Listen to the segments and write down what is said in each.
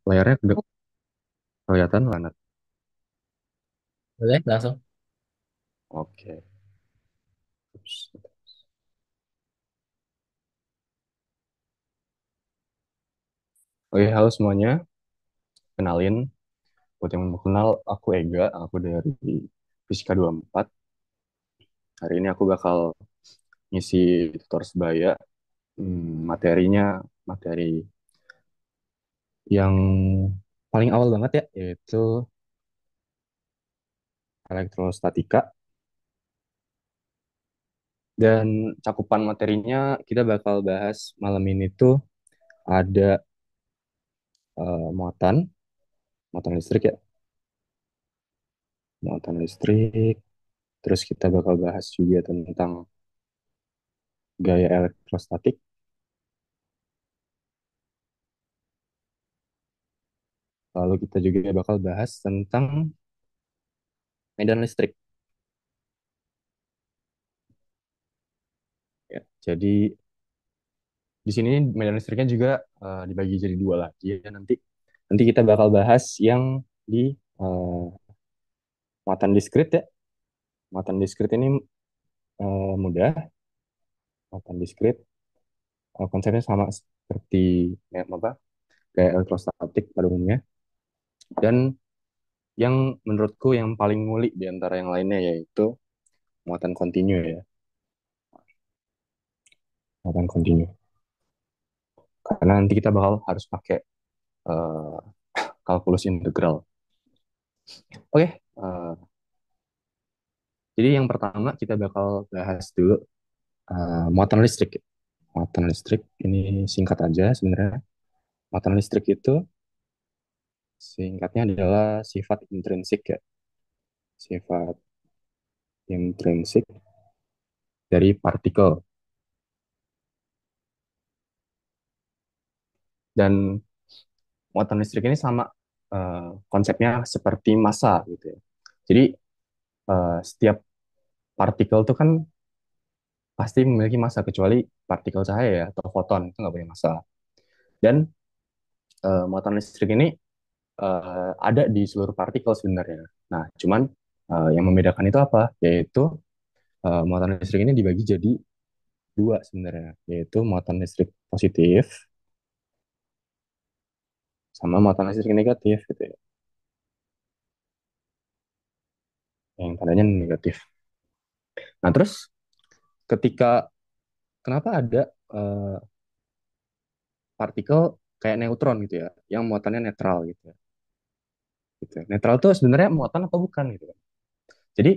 Layarnya kelihatan mana? Boleh langsung. Oke. Ups. Oke, halo semuanya. Kenalin, buat yang belum kenal, aku Ega, aku dari Fisika 24. Hari ini aku bakal ngisi tutor sebaya. Materinya materi yang paling awal banget ya, yaitu elektrostatika. Dan cakupan materinya kita bakal bahas malam ini tuh ada muatan, muatan listrik ya, muatan listrik. Terus kita bakal bahas juga tentang gaya elektrostatik. Lalu kita juga bakal bahas tentang medan listrik. Ya. Jadi di sini medan listriknya juga dibagi jadi dua lagi ya nanti. Nanti kita bakal bahas yang di muatan diskrit ya. Muatan diskrit ini mudah. Muatan diskrit konsepnya sama seperti apa kayak elektrostatik pada umumnya. Dan yang menurutku yang paling ngulik di antara yang lainnya yaitu muatan kontinu ya. Muatan kontinu. Karena nanti kita bakal harus pakai eh, kalkulus integral. Oke, jadi yang pertama kita bakal bahas dulu muatan listrik. Muatan listrik ini singkat aja sebenarnya. Muatan listrik itu singkatnya adalah sifat intrinsik ya, sifat intrinsik dari partikel. Dan muatan listrik ini sama konsepnya seperti massa gitu ya. Jadi setiap partikel itu kan pasti memiliki massa kecuali partikel cahaya ya atau foton itu nggak punya massa. Dan muatan listrik ini ada di seluruh partikel sebenarnya. Nah, cuman yang membedakan itu apa? Yaitu muatan listrik ini dibagi jadi dua sebenarnya, yaitu muatan listrik positif sama muatan listrik negatif gitu ya, yang tandanya negatif. Nah, terus ketika kenapa ada eh, partikel kayak neutron gitu ya, yang muatannya netral gitu ya. Gitu. Netral itu sebenarnya muatan atau bukan gitu kan. Jadi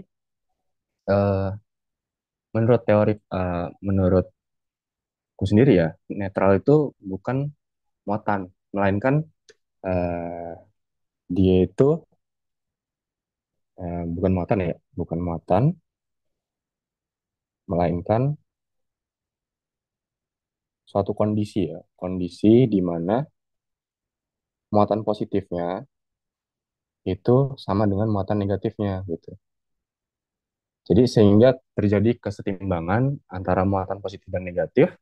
eh, menurut teori menurutku sendiri ya, netral itu bukan muatan, melainkan eh, dia itu bukan muatan ya, bukan muatan, melainkan suatu kondisi ya, kondisi di mana muatan positifnya itu sama dengan muatan negatifnya gitu. Jadi sehingga terjadi kesetimbangan antara muatan positif dan negatif.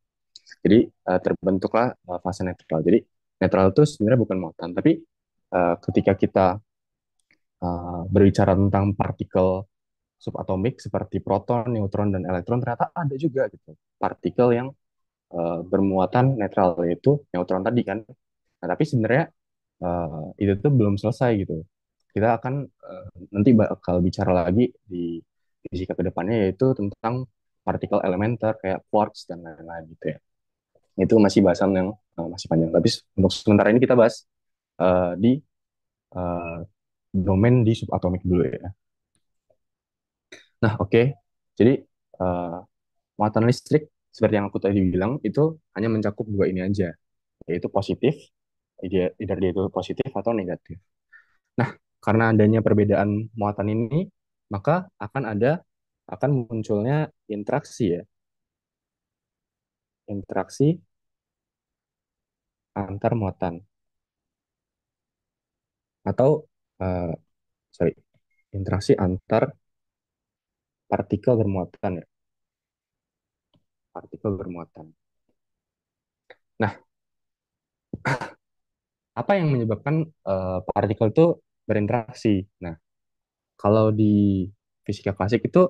Jadi terbentuklah fase netral. Jadi netral itu sebenarnya bukan muatan, tapi ketika kita berbicara tentang partikel subatomik seperti proton, neutron, dan elektron, ternyata ada juga gitu partikel yang bermuatan netral yaitu neutron tadi kan. Nah, tapi sebenarnya itu tuh belum selesai gitu. Kita akan nanti bakal bicara lagi di fisika kedepannya yaitu tentang partikel elementer kayak quarks dan lain-lain gitu ya. Itu masih bahasan yang masih panjang. Tapi untuk sementara ini kita bahas di eh, domain di subatomik dulu ya. Nah, oke. Jadi eh, muatan listrik seperti yang aku tadi bilang itu hanya mencakup dua ini aja, yaitu positif, either dia itu positif atau negatif. Nah, karena adanya perbedaan muatan ini, maka akan munculnya interaksi ya, interaksi antar muatan atau eh, sorry, interaksi antar partikel bermuatan ya, partikel bermuatan. Nah, apa yang menyebabkan partikel itu berinteraksi. Nah, kalau di fisika klasik itu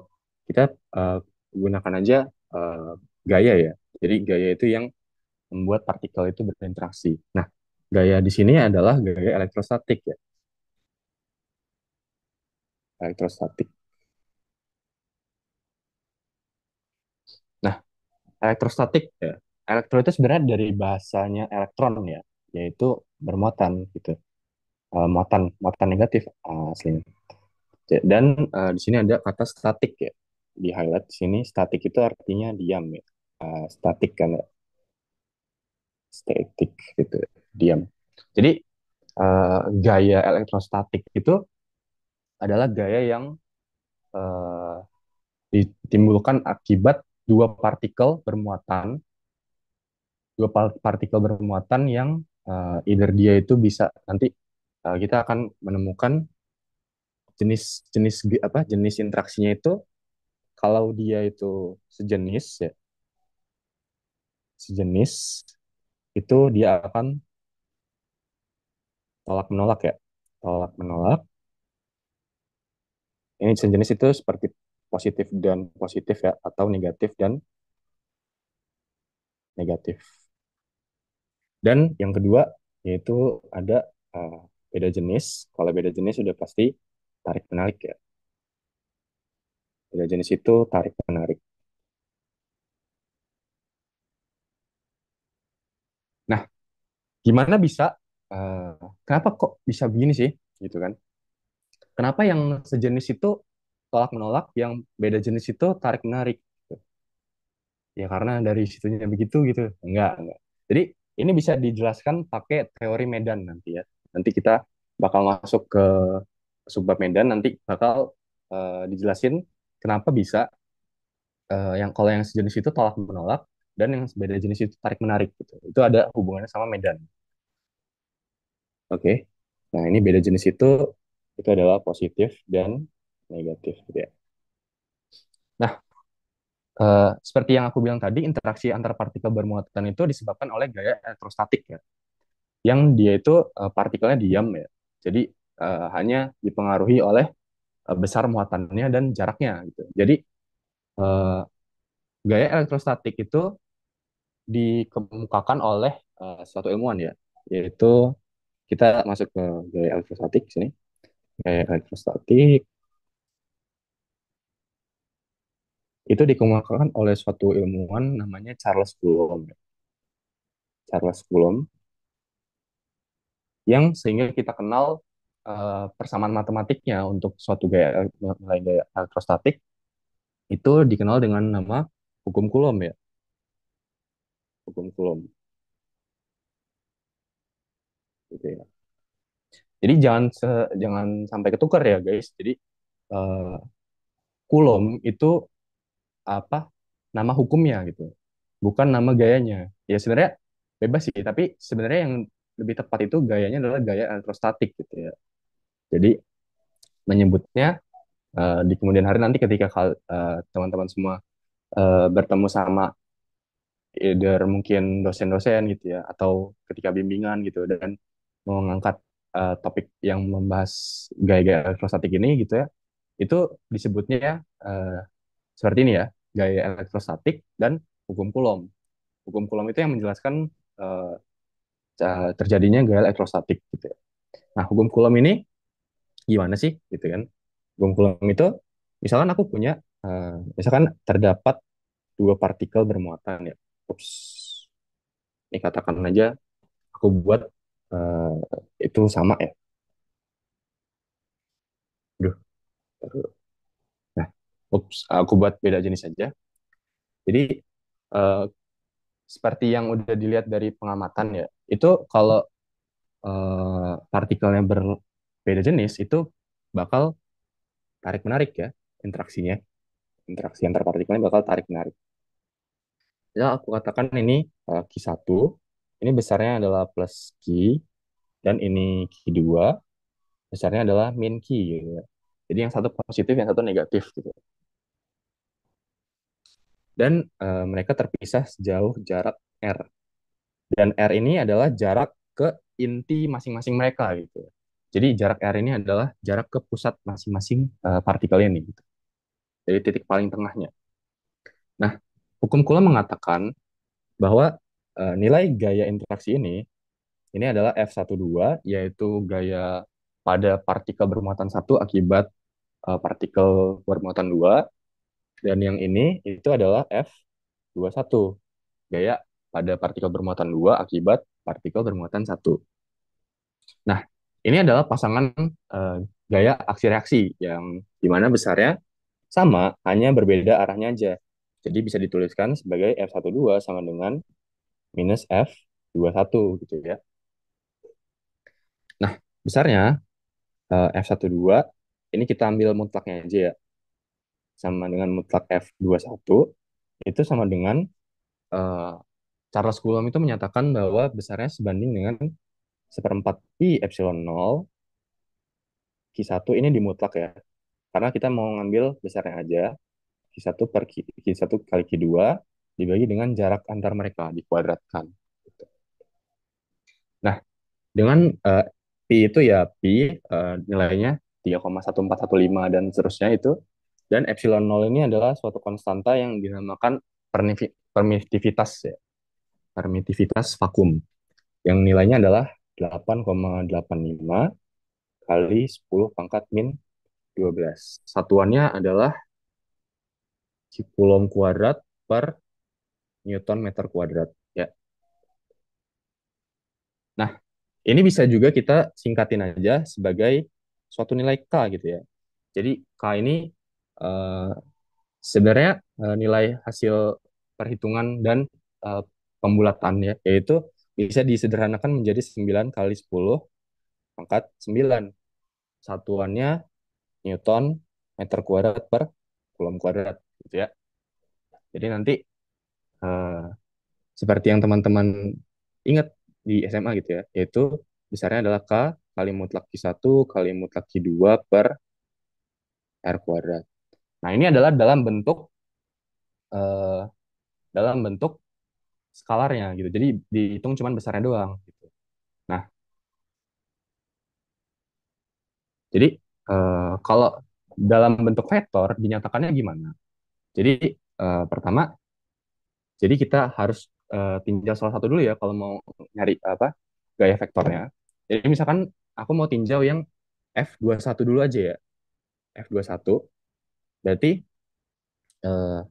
kita eh, gunakan aja eh, gaya ya. Jadi gaya itu yang membuat partikel itu berinteraksi. Nah, gaya di sini adalah gaya elektrostatik ya, elektrostatik. Nah, elektrostatik ya. Elektro itu sebenarnya dari bahasanya elektron ya, yaitu bermuatan gitu. Muatan muatan negatif aslinya. Dan di sini ada kata statik ya. Di highlight di sini statik itu artinya diam ya. Statik kan ya, statik gitu, diam. Jadi gaya elektrostatik itu adalah gaya yang eh, ditimbulkan akibat dua partikel bermuatan yang either dia itu bisa nanti kita akan menemukan jenis interaksinya itu kalau dia itu sejenis ya, sejenis itu dia akan tolak menolak ya, tolak menolak. Ini sejenis itu seperti positif dan positif ya, atau negatif dan negatif. Dan yang kedua yaitu ada beda jenis. Kalau beda jenis sudah pasti tarik menarik ya. Beda jenis itu tarik menarik. Nah, gimana bisa? eh, Kenapa kok bisa begini sih? Gitu kan? Kenapa yang sejenis itu tolak menolak, yang beda jenis itu tarik menarik? Ya karena dari situnya begitu gitu. Enggak. Jadi ini bisa dijelaskan pakai teori medan nanti ya. Nanti kita bakal masuk ke subbab medan, nanti bakal dijelasin kenapa bisa yang kalau yang sejenis itu tolak menolak dan yang beda jenis itu tarik menarik gitu. Itu ada hubungannya sama medan. Oke. Nah, ini beda jenis itu adalah positif dan negatif gitu ya. Nah, seperti yang aku bilang tadi, interaksi antar partikel bermuatan itu disebabkan oleh gaya elektrostatik ya, yang dia itu partikelnya diam ya. Jadi hanya dipengaruhi oleh besar muatannya dan jaraknya gitu. Jadi eh, gaya elektrostatik itu dikemukakan oleh suatu ilmuwan ya, yaitu kita masuk ke gaya elektrostatik sini. Gaya elektrostatik itu dikemukakan oleh suatu ilmuwan namanya Charles Coulomb. Charles Coulomb yang sehingga kita kenal persamaan matematiknya untuk suatu nilai gaya elektrostatik itu dikenal dengan nama hukum Coulomb ya, hukum Coulomb gitu ya. Jadi jangan sampai ketukar ya guys. Jadi eh, Coulomb itu apa, nama hukumnya gitu, bukan nama gayanya. Ya sebenarnya bebas sih, tapi sebenarnya yang lebih tepat itu gayanya adalah gaya elektrostatik gitu ya. Jadi menyebutnya di kemudian hari nanti ketika teman-teman semua bertemu sama either mungkin dosen-dosen gitu ya, atau ketika bimbingan gitu dan mengangkat topik yang membahas gaya-gaya elektrostatik ini gitu ya, itu disebutnya uh, seperti ini ya, gaya elektrostatik dan hukum Coulomb. Hukum Coulomb itu yang menjelaskan uh, terjadinya gaya elektrostatik gitu ya. Nah, hukum Coulomb ini gimana sih gitu kan? Hukum Coulomb itu misalkan aku punya misalkan terdapat dua partikel bermuatan ya. Ups, ini katakan aja aku buat eh, itu sama ya. Duh, nah, aku buat beda jenis saja. Jadi eh, seperti yang udah dilihat dari pengamatan ya, itu kalau partikelnya berbeda jenis itu bakal tarik menarik ya interaksinya. Interaksi antar partikelnya bakal tarik menarik. Ya, aku katakan ini Q1, ini besarnya adalah plus Q, dan ini Q2, besarnya adalah min Q gitu ya. Jadi yang satu positif, yang satu negatif gitu. Dan mereka terpisah sejauh jarak R. Dan R ini adalah jarak ke inti masing-masing mereka gitu. Jadi jarak R ini adalah jarak ke pusat masing-masing partikel ini gitu. Jadi titik paling tengahnya. Nah, hukum Coulomb mengatakan bahwa nilai gaya interaksi ini adalah F12, yaitu gaya pada partikel bermuatan satu akibat partikel bermuatan dua, dan yang ini itu adalah F21, gaya pada partikel bermuatan dua akibat partikel bermuatan satu. Nah, ini adalah pasangan eh, gaya aksi reaksi yang dimana besarnya sama, hanya berbeda arahnya aja. Jadi bisa dituliskan sebagai F12 sama dengan minus F21 gitu ya. Nah, besarnya F12 ini kita ambil mutlaknya aja ya. Sama dengan mutlak F21 itu sama dengan eh, Charles Coulomb itu menyatakan bahwa besarnya sebanding dengan seperempat pi epsilon 0 Q1 ini dimutlak ya. Karena kita mau ngambil besarnya aja, Q1 per Q1 kali Q2 dibagi dengan jarak antar mereka, dikuadratkan. Nah, dengan pi itu ya pi nilainya 3,1415 dan seterusnya itu. Dan epsilon 0 ini adalah suatu konstanta yang dinamakan permitivitas ya, permitivitas vakum yang nilainya adalah 8,85 kali 10 pangkat min 12. Satuannya adalah Coulomb kuadrat per Newton meter kuadrat ya. Nah, ini bisa juga kita singkatin aja sebagai suatu nilai K gitu ya. Jadi K ini eh, sebenarnya nilai hasil perhitungan dan eh, pembulatan ya, yaitu bisa disederhanakan menjadi 9 kali 10 pangkat 9. Satuannya Newton meter kuadrat per Coulomb kuadrat gitu ya. Jadi nanti eh, seperti yang teman-teman ingat di SMA gitu ya, yaitu besarnya adalah K kali mutlak Q1 kali mutlak Q2 per R kuadrat. Nah, ini adalah eh, dalam bentuk skalarnya gitu. Jadi dihitung cuman besarnya doang gitu. Nah, jadi kalau dalam bentuk vektor dinyatakannya gimana? Jadi pertama, jadi kita harus tinjau salah satu dulu ya kalau mau nyari apa gaya vektornya. Jadi misalkan aku mau tinjau yang F21 dulu aja ya. F21 berarti eh,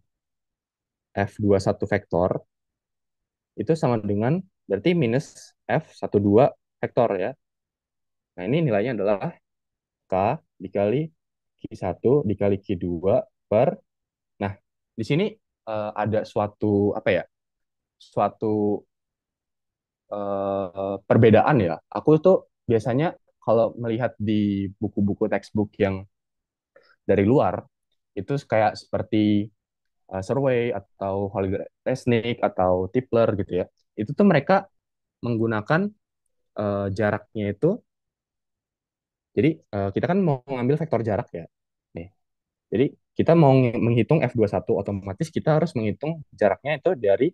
F21 vektor itu sama dengan berarti minus F12 vektor ya. Nah, ini nilainya adalah K dikali Q1 dikali Q2 per. Nah, di sini ada suatu apa ya? Suatu perbedaan ya. Aku tuh biasanya kalau melihat di buku-buku textbook yang dari luar itu kayak seperti Survey atau Holger Resnick atau Tipler gitu ya. Itu tuh mereka menggunakan jaraknya itu. Jadi kita kan mau ngambil vektor jarak ya. Nih. Jadi kita mau menghitung F21 otomatis kita harus menghitung jaraknya itu dari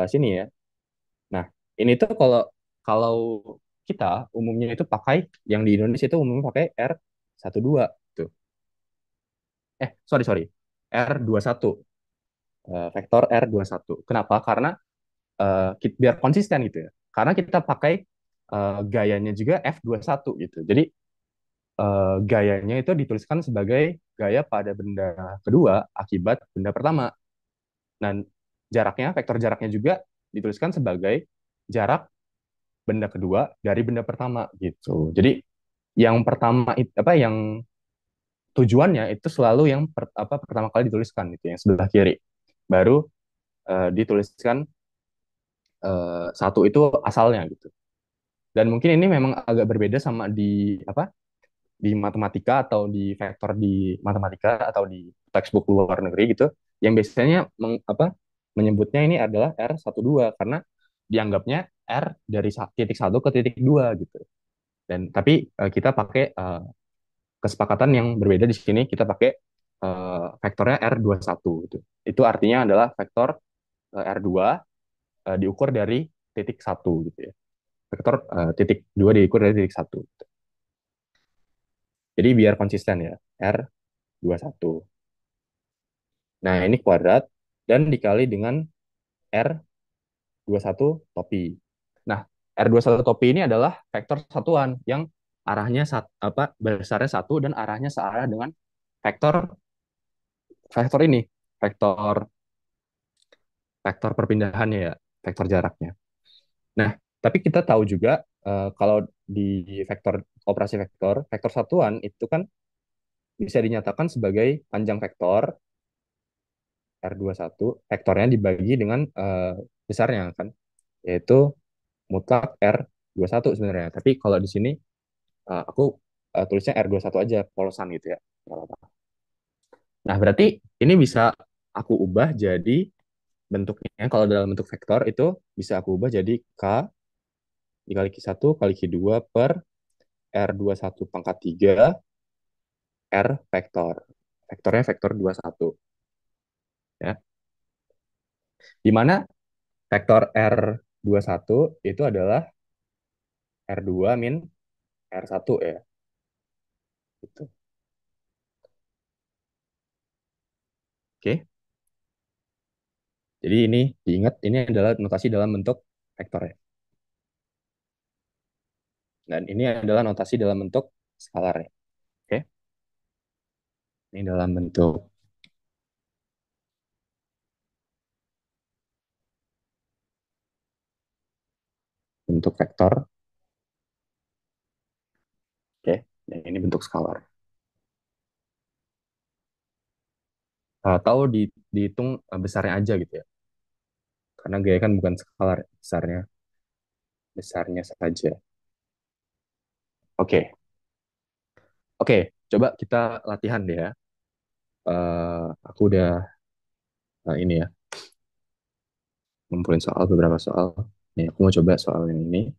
sini ya. Nah, ini tuh kalau kalau kita umumnya itu pakai yang di Indonesia itu umumnya pakai R12 tuh. Sorry sorry. R21. Vektor R21. Kenapa? Karena biar konsisten gitu ya. Karena kita pakai gayanya juga F21 gitu. Jadi gayanya itu dituliskan sebagai gaya pada benda kedua akibat benda pertama. Dan jaraknya, vektor jaraknya juga dituliskan sebagai jarak benda kedua dari benda pertama gitu. Jadi yang pertama apa yang tujuannya itu selalu yang pertama kali dituliskan gitu, yang sebelah kiri. Baru dituliskan satu itu asalnya gitu. Dan mungkin ini memang agak berbeda sama di apa di matematika atau di vektor di matematika atau di textbook luar negeri gitu, yang biasanya menyebutnya ini adalah R12 karena dianggapnya R dari titik satu ke titik dua gitu. Dan tapi kita pakai kesepakatan yang berbeda di sini, kita pakai vektornya R21 gitu. Itu artinya adalah vektor R2 diukur dari titik satu gitu ya. vektor titik 2 diukur dari titik satu. Jadi biar konsisten ya, R21. Nah, ini kuadrat dan dikali dengan R21 topi. Nah, R21 topi ini adalah vektor satuan yang arahnya besarnya satu dan arahnya searah dengan vektor vektor ini, vektor vektor perpindahannya ya, vektor jaraknya. Nah, tapi kita tahu juga kalau di vektor operasi vektor, vektor satuan itu kan bisa dinyatakan sebagai panjang vektor R21, vektornya dibagi dengan besarnya kan, yaitu mutlak R21 sebenarnya. Tapi kalau di sini aku tulisnya R21 aja, polosan gitu ya. Nggak apa-apa. Nah, berarti ini bisa aku ubah jadi bentuknya, kalau dalam bentuk vektor itu bisa aku ubah jadi K dikali Q1 kali Q2 per R21 pangkat 3 R vektor. Vektornya vektor 21. Ya. Di mana vektor R21 itu adalah R2 min R1 ya. Gitu. Oke. Jadi ini diingat, ini adalah notasi dalam bentuk vektor ya. Dan ini adalah notasi dalam bentuk skalar ya. Oke. Ini dalam bentuk vektor. Oke. Dan ini bentuk skalar. Atau dihitung besarnya aja gitu ya. Karena gaya kan bukan skalar, besarnya besarnya saja. Oke. Oke, coba kita latihan deh ya. Aku udah ini ya, ngumpulin soal beberapa soal. Nih, aku mau coba soal yang ini.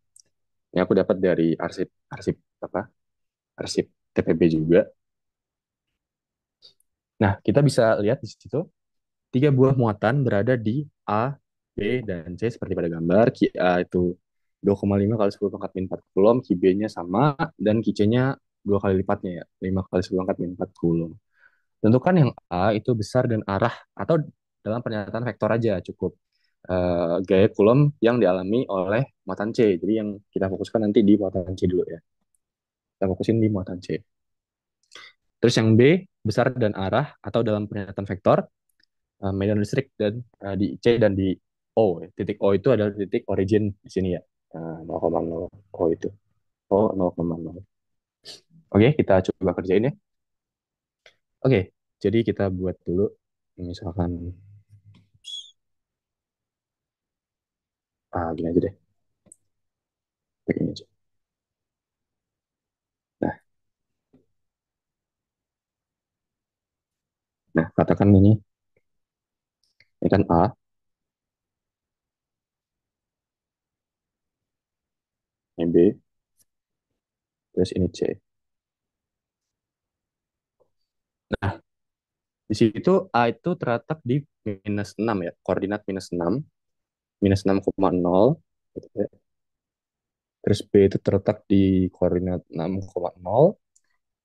Ini aku dapat dari arsip arsip apa? Arsip TPB juga. Nah, kita bisa lihat di situ tiga buah muatan berada di A, B, dan C seperti pada gambar. Ki A itu 2,5 kali 10 pangkat min 4 kulom, Ki B-nya sama, dan Ki C-nya dua kali lipatnya ya, 5 kali 10 pangkat min 4 kulom. Tentukan yang A itu besar dan arah, atau dalam pernyataan vektor aja cukup. Gaya kulom yang dialami oleh muatan C. Jadi yang kita fokuskan nanti di muatan C dulu ya. Kita fokusin di muatan C. Terus yang B, besar dan arah, atau dalam pernyataan vektor, medan listrik dan di C dan di O. Titik O itu adalah titik origin di sini ya. 0,0 O itu. O 0,0. Oke, kita coba kerjain ya. Oke, jadi kita buat dulu misalkan gini aja deh. Begini aja. Nah, katakan ini kan A, ini B, terus ini C. Nah, di situ A itu terletak di -6 ya, koordinat -6, -6,0 gitu ya. Terus B itu terletak di koordinat 6,0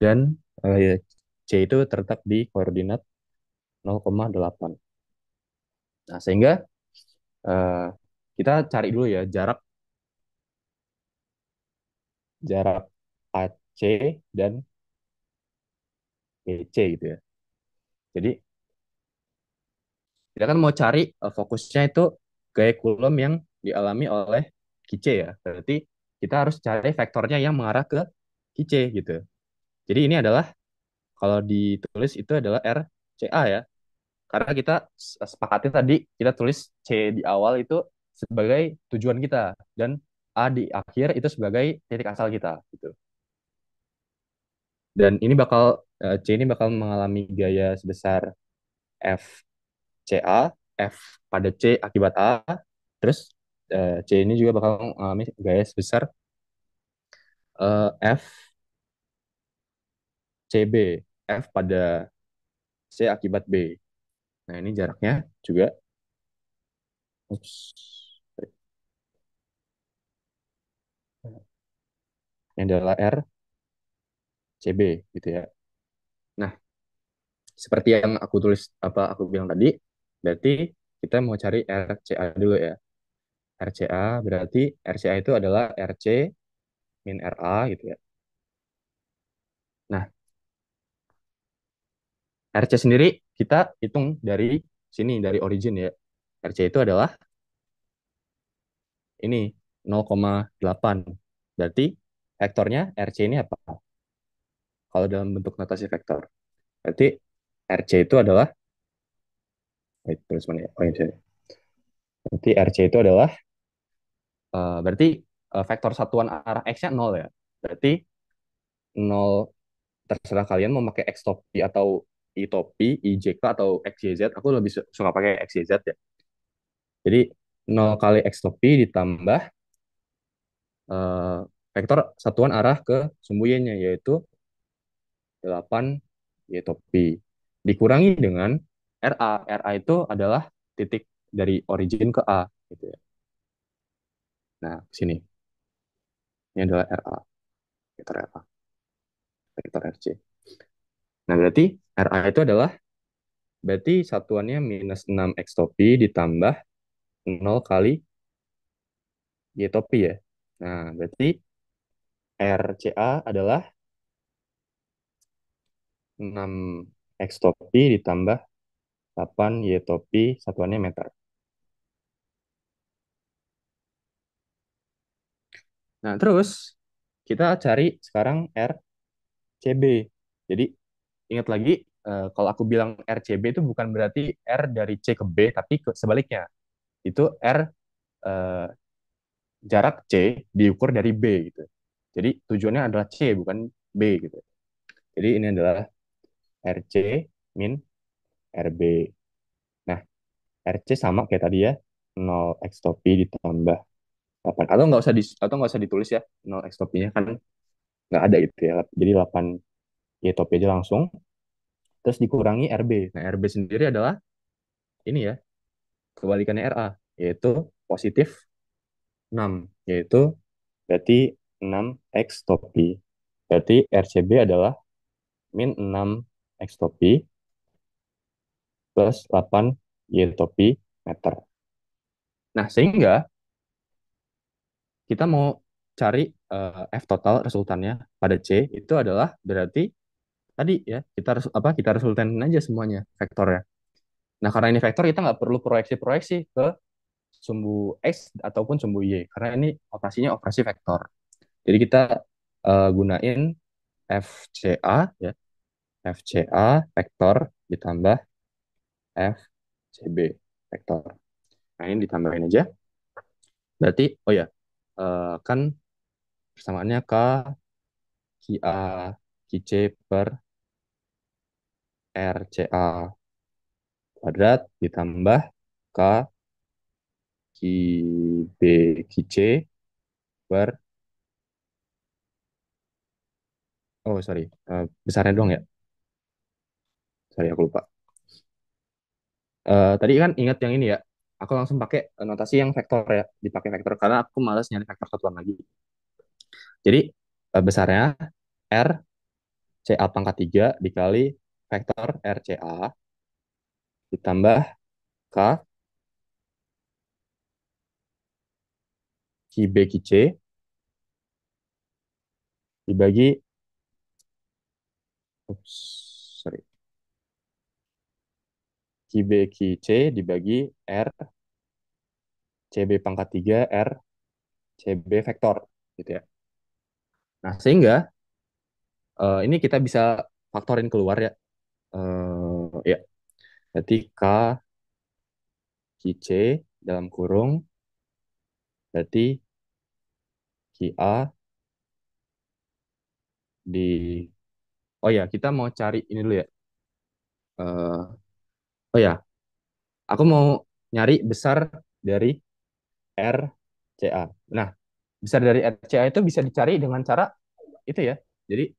dan C itu terletak di koordinat 0,8. Nah, sehingga eh, kita cari dulu ya jarak jarak AC dan BC gitu ya. Jadi kita kan mau cari fokusnya itu gaya Coulomb yang dialami oleh Kice ya. Berarti kita harus cari vektornya yang mengarah ke Kice gitu. Jadi ini adalah kalau ditulis itu adalah RCA ya. Karena kita sepakatnya tadi kita tulis C di awal itu sebagai tujuan kita dan A di akhir itu sebagai titik asal kita gitu. Dan ini C ini bakal mengalami gaya sebesar FCA, F pada C akibat A, terus C ini juga bakal mengalami gaya sebesar FCB, F pada C akibat B. Nah, ini jaraknya juga. Ups. Ini adalah RCB gitu ya. Nah, seperti yang aku tulis apa aku bilang tadi, berarti kita mau cari RCA dulu ya. RCA berarti RCA itu adalah RC min RA gitu ya. Nah, RC sendiri kita hitung dari sini, dari origin ya. RC itu adalah ini 0,8. Berarti vektornya RC ini apa? Kalau dalam bentuk notasi vektor. Berarti RC itu adalah, tulis mana ya? Oh, ini sini. Berarti RC itu adalah, berarti vektor satuan arah X-nya 0 ya. Berarti 0, terserah kalian mau pakai X topi atau Y topi, IJK atau XYZ. Aku lebih suka pakai XYZ ya. Jadi 0 kali X topi ditambah eh, vektor satuan arah ke sumbu Y-nya, yaitu 8 Y topi. Dikurangi dengan RA. RA itu adalah titik dari origin ke A. Gitu ya. Nah, sini. Ini adalah RA. Vektor RA. Vektor RC. Nah, berarti RA itu adalah, berarti satuannya minus 6 X topi ditambah 0 kali Y topi ya. Nah, berarti RCA adalah 6 X topi ditambah 8 Y topi, satuannya meter. Nah, terus kita cari sekarang RCB. Jadi, ingat lagi, kalau aku bilang RCB itu bukan berarti R dari C ke B, tapi sebaliknya. Itu R, eh, jarak C diukur dari B gitu. Jadi, tujuannya adalah C, bukan B gitu. Jadi, ini adalah RC min RB. Nah, RC sama kayak tadi ya, 0 X topi ditambah 8. Atau nggak usah ditulis ya, 0 X topinya kan nggak ada gitu ya. Jadi 8 Y topi aja langsung. Terus dikurangi RB. Nah, RB sendiri adalah ini ya, kebalikannya RA, yaitu positif 6, yaitu berarti 6 X topi. Berarti RCB adalah min 6 X topi plus 8 Y topi meter. Nah, sehingga kita mau cari F total resultannya pada C itu adalah berarti tadi ya kita harus apa, kita resultanin aja semuanya vektornya. Nah, karena ini vektor kita nggak perlu proyeksi-proyeksi ke sumbu X ataupun sumbu Y karena ini operasinya operasi vektor. Jadi kita gunain FCA ya, FCA vektor ditambah FCB vektor. Nah, ini ditambahin aja. Berarti oh ya, kan persamaannya K QA QC per RCA kuadrat ditambah K QB QC per, oh sorry, besarnya doang ya, sorry aku lupa. Tadi kan ingat yang ini ya, aku langsung pakai notasi yang vektor ya, dipakai vektor karena aku malas nyari vektor satuan lagi. Jadi besarnya R CA pangkat 3 dikali vektor RCA ditambah K QB QC dibagi, sorry, QB QC dibagi R CB pangkat 3 R CB vektor gitu ya. Nah, sehingga ini kita bisa faktorin keluar ya. Ya, berarti K QC dalam kurung berarti QA di, oh ya, kita mau cari ini dulu ya. Oh ya, aku mau nyari besar dari RCA. Nah, besar dari RCA itu bisa dicari dengan cara itu ya. Jadi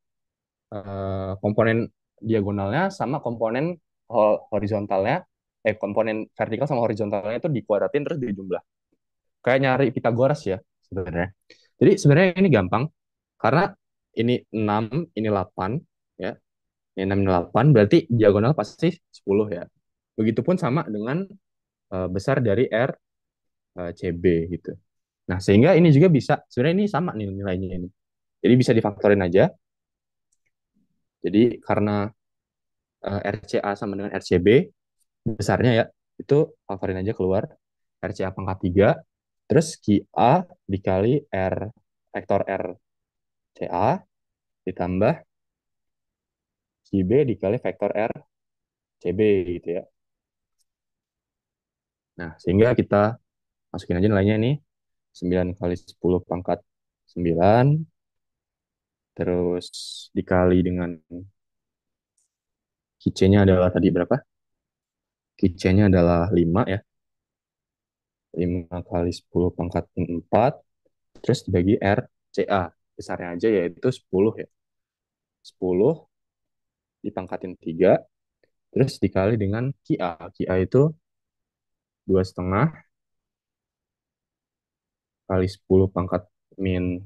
komponen diagonalnya sama komponen horizontalnya, komponen vertikal sama horizontalnya itu dikuadratin terus dijumlah. Kayak nyari Pitagoras ya sebenarnya. Jadi sebenarnya ini gampang Karena ini 6, ini 8, ya. Ini 6, ini 8, berarti diagonal pasti 10 ya. Begitupun sama dengan besar dari R CB gitu. Nah, sehingga ini juga bisa, sebenarnya ini sama nih nilainya ini. Jadi bisa difaktorin aja. Jadi karena RCA sama dengan RCB, besarnya ya, itu faktorin aja keluar. RCA pangkat 3, terus QA dikali R, vektor RCA, ditambah QB dikali vektor RCB gitu ya. Nah, sehingga kita masukin aja nilainya ini, 9 kali 10 pangkat 9, terus dikali dengan QC-nya adalah tadi berapa? QC-nya adalah 5 ya. 5 kali 10 pangkat 4, terus dibagi R, CA. Besarnya aja yaitu 10 ya. 10 dipangkatin 3, terus dikali dengan QA. QA itu 2,5 kali 10 pangkat min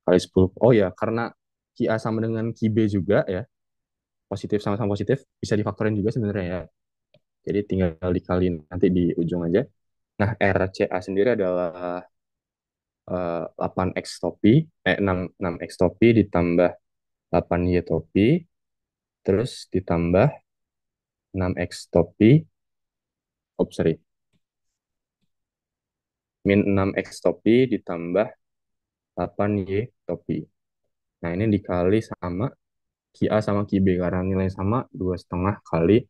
kali 10. Oh ya, karena QA sama dengan QB juga ya, positif sama-sama positif, bisa difaktorin juga sebenarnya ya. Jadi tinggal dikali nanti di ujung aja. Nah, RCA sendiri adalah 8X topi, 6X topi ditambah 8Y topi, terus ditambah 6X topi, oh sorry, min 6X topi ditambah 8Y topi. Nah, ini dikali sama QA sama QB, karena nilai sama 2,5 kali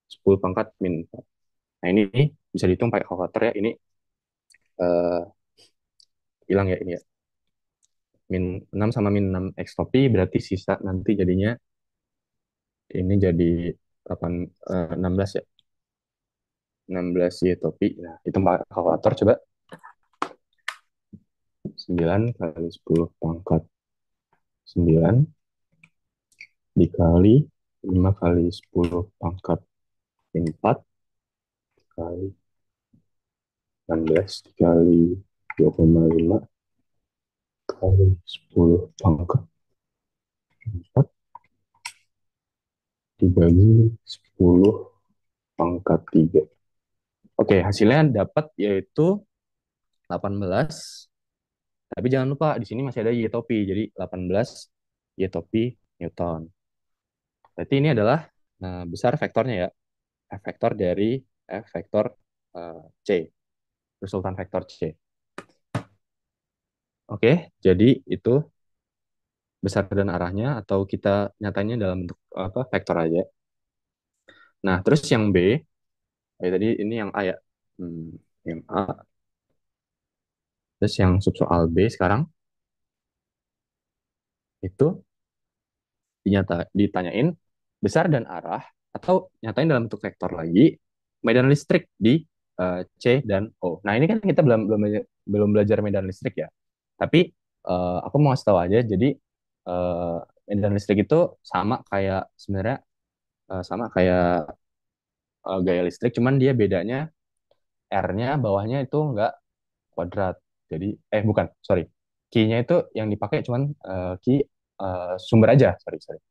10 pangkat min 4. Nah, ini bisa dihitung pakai kalkulator ya, ini eh, hilang ya ini ya. Min 6 sama min 6X topi berarti sisa nanti jadinya ini jadi 8, 16 ya. 16 Y topi. Nah, itu pakai kalkulator coba. 9 kali 10 pangkat 9 dikali 5 kali 10 pangkat 4 kali 16 dikali 2,5 kali 10 pangkat 4 dibagi 10 pangkat 3. Oke, hasilnya dapat yaitu 18. Tapi jangan lupa di sini masih ada Y topi. Jadi 18 Y topi Newton. Berarti ini adalah besar vektornya ya. F vektor dari F vektor C. Resultan vektor C. Oke, jadi itu besar dan arahnya atau kita nyatanya dalam bentuk apa vektor aja. Nah, terus yang B, tadi ini yang A ya. Yang A. Terus yang sub soal B sekarang itu ditanyain besar dan arah atau nyatain dalam bentuk vektor lagi medan listrik di C dan O. Nah, ini kan kita belum belajar medan listrik ya. Tapi aku mau kasih tahu aja jadi eh, medan listrik itu sama kayak sebenarnya sama kayak gaya listrik, cuman dia bedanya R-nya bawahnya itu nggak kuadrat. Jadi bukan, sorry. Key-nya itu yang dipakai cuman key sumber aja, sorry, sorry.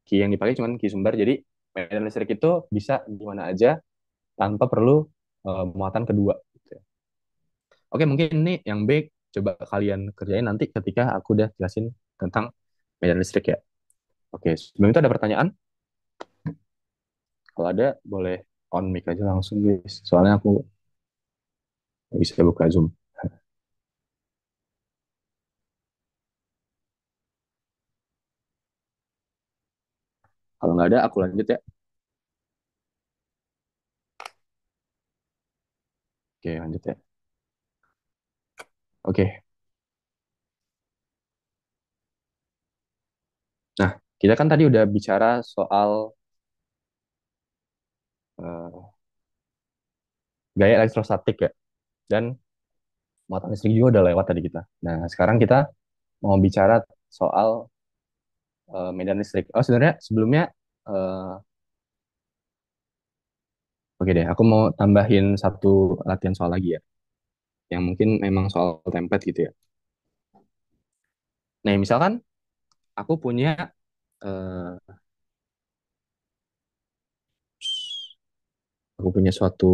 Key yang dipakai cuman key sumber. Jadi medan listrik itu bisa di mana aja tanpa perlu muatan kedua. Gitu ya. Oke, mungkin ini yang B coba kalian kerjain nanti ketika aku udah jelasin tentang medan listrik ya. Oke, sebelum itu ada pertanyaan? Kalau ada, boleh on mic aja langsung guys. Soalnya aku nggak bisa buka Zoom. Kalau nggak ada, aku lanjut ya. Oke, lanjut ya. Oke, nah kita kan tadi udah bicara soal eh, gaya elektrostatik ya. Dan muatan listrik juga udah lewat tadi kita. Nah, sekarang kita mau bicara soal medan listrik. Oh, sebenarnya sebelumnya, eh, oke deh, aku mau tambahin satu latihan soal lagi ya. yang mungkin memang soal template gitu ya. Nah, misalkan aku punya eh, suatu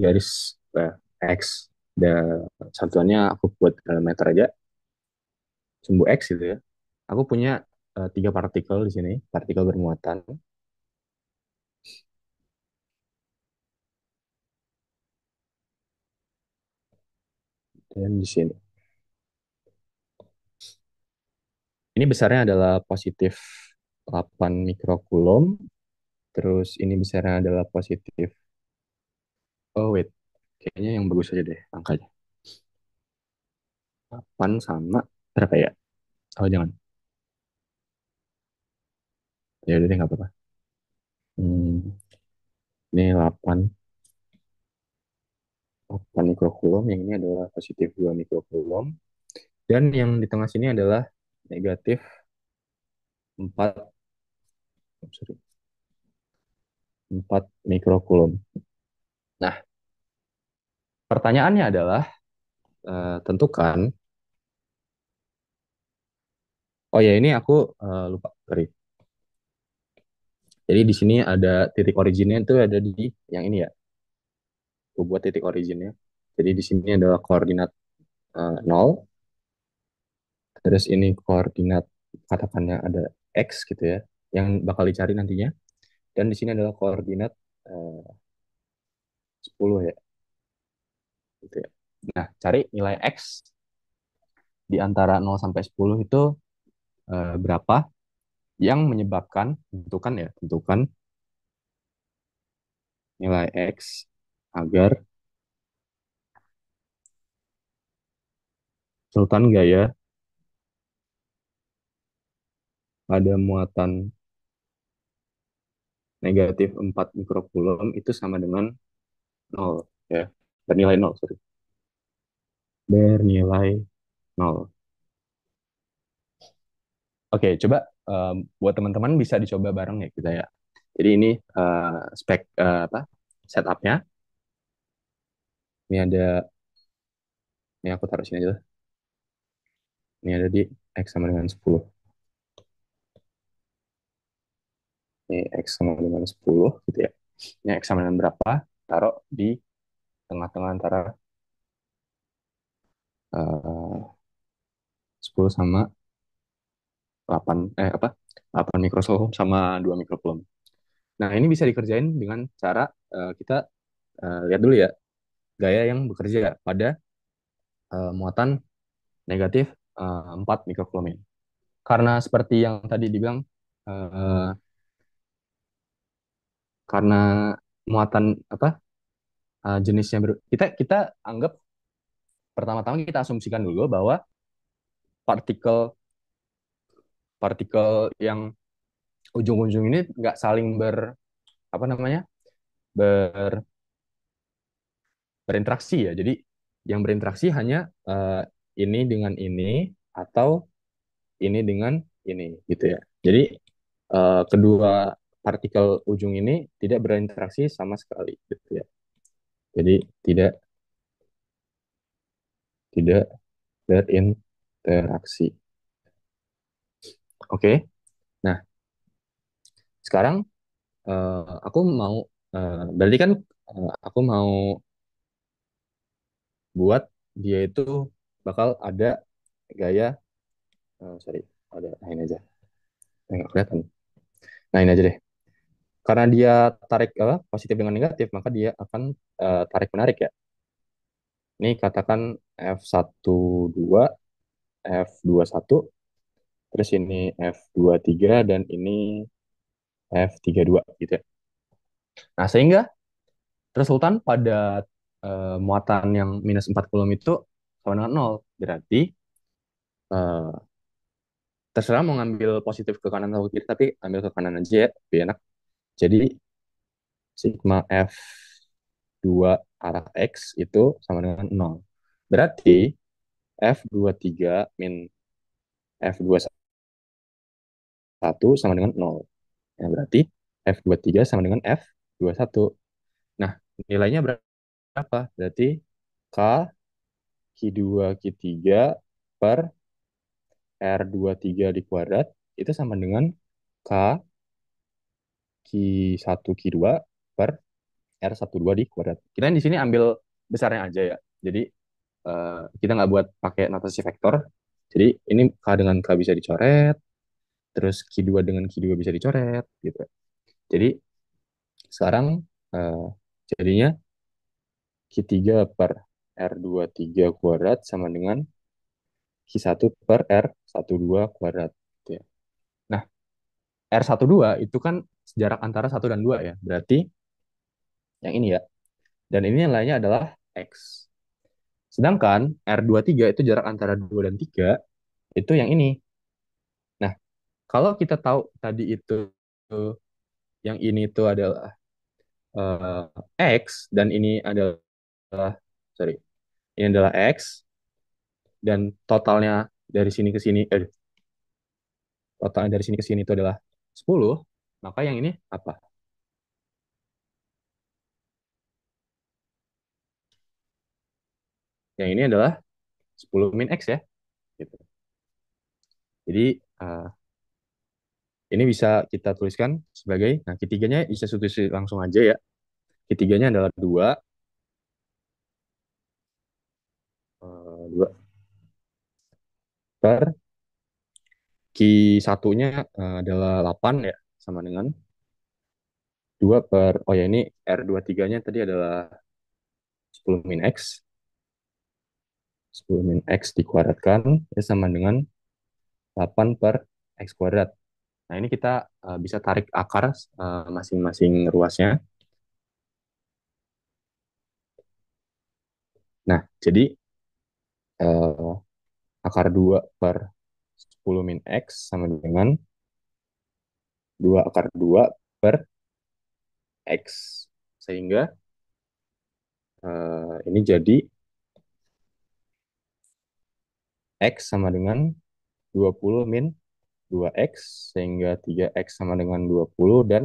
garis X, dan satuannya aku buat dalam meter aja, sumbu X gitu ya. Aku punya tiga partikel di sini, partikel bermuatan, dan di sini. Ini besarnya adalah positif 8 mikrokulom, terus ini besarnya adalah positif, oh wait, kayaknya yang bagus aja deh angkanya. 8 sama berapa ya? Oh jangan, ya udah deh nggak apa-apa. Hmm, ini 8 mikrokulom, yang ini adalah positif 2 mikrokulom, dan yang di tengah sini adalah negatif 4, sorry, 4 mikrokulom. Nah, pertanyaannya adalah tentukan, oh ya ini aku lupa, sorry. Jadi di sini ada titik originnya itu ada di yang ini ya, aku buat titik originnya. Jadi di sini adalah koordinat 0, terus ini koordinat katakannya ada X gitu ya, yang bakal dicari nantinya. Dan di sini adalah koordinat eh, 10 ya, gitu ya. Nah, cari nilai X di antara 0 sampai 10 itu berapa yang menyebabkan, tentukan ya, tentukan nilai X agar sultan gaya pada muatan negatif 4 mikrokulom itu sama dengan 0 ya, bernilai 0, sorry, bernilai 0. Oke, coba buat teman-teman bisa dicoba bareng ya kita ya. Jadi ini spek apa, setupnya. Ini ada, ini aku taruh sini aja lah. Ini ada di X sama dengan 10. Ini X sama dengan 10 gitu ya. Ini X sama dengan berapa? Taruh di tengah-tengah antara 10 sama 8, apa? 8 mikrocoulomb sama 2 mikrocoulomb. Nah, ini bisa dikerjain dengan cara kita lihat dulu ya gaya yang bekerja pada muatan negatif 4 mikrocoulomb ini. Karena seperti yang tadi dibilang, eh, karena muatan apa, jenisnya kita kita anggap, pertama-tama kita asumsikan dulu bahwa partikel partikel yang ujung-ujung ini nggak saling apa namanya, ber, berinteraksi ya. Jadi yang berinteraksi hanya ini dengan ini, atau ini dengan ini gitu ya. Jadi kedua partikel ujung ini tidak berinteraksi sama sekali gitu ya. Jadi tidak tidak berinteraksi. Oke. Nah, sekarang aku mau berarti kan aku mau buat dia itu bakal ada gaya, sorry, ada, nah ini aja. Nggak kelihatan. Nah, ini aja deh. Karena dia tarik positif dengan negatif, maka dia akan tarik menarik ya. Ini katakan F12, F21, terus ini F23, dan ini F32 gitu ya. Nah, sehingga resultan pada muatan yang minus 4 kulom itu sama dengan 0. Berarti eh, terserah mau ngambil positif ke kanan atau ke kiri, tapi ambil ke kanan aja ya, lebih enak. Jadi sigma F2 arah X itu sama dengan 0. Berarti F23 min F21 sama dengan 0. Ya, berarti F23 sama dengan F21. Nah, nilainya berapa? apa? Berarti K, Q2, Q3 per R23 di kuadrat itu sama dengan K, Q1, Q2 per R12 di kuadrat. Kita di sini ambil besarnya aja ya. Jadi kita nggak buat pakai notasi vektor. Jadi ini K dengan K bisa dicoret, terus Q2 dengan Q2 bisa dicoret gitu. Jadi sekarang eh, jadinya Q3 per R23 kuadrat sama dengan Q1 per R12 kuadrat gitu ya. Nah, R12 itu kan jarak antara 1 dan 2 ya. Berarti yang ini ya. Dan ini yang lainnya adalah X. Sedangkan R23 itu jarak antara 2 dan 3 itu yang ini. Nah, kalau kita tahu tadi itu yang ini itu adalah X dan ini adalah sorry, ini adalah X dan totalnya dari sini ke sini totalnya dari sini ke sini itu adalah 10, maka yang ini apa? Yang ini adalah 10 min X ya, gitu. Jadi ini bisa kita tuliskan sebagai, nah ketiganya bisa substitusi langsung aja ya. Ketiganya adalah 2, 2 per Ki satunya adalah 8 ya, sama dengan 2 per, oh ya ini R23-nya tadi adalah 10 min X, 10 min X dikuadratkan, ya sama dengan 8 per X kuadrat. Nah ini kita bisa tarik akar masing-masing ruasnya. Nah jadi eh, akar 2 per 10 min X sama dengan 2 akar 2 per X. Sehingga ini jadi X sama dengan 20 min 2X, sehingga 3X sama dengan 20 dan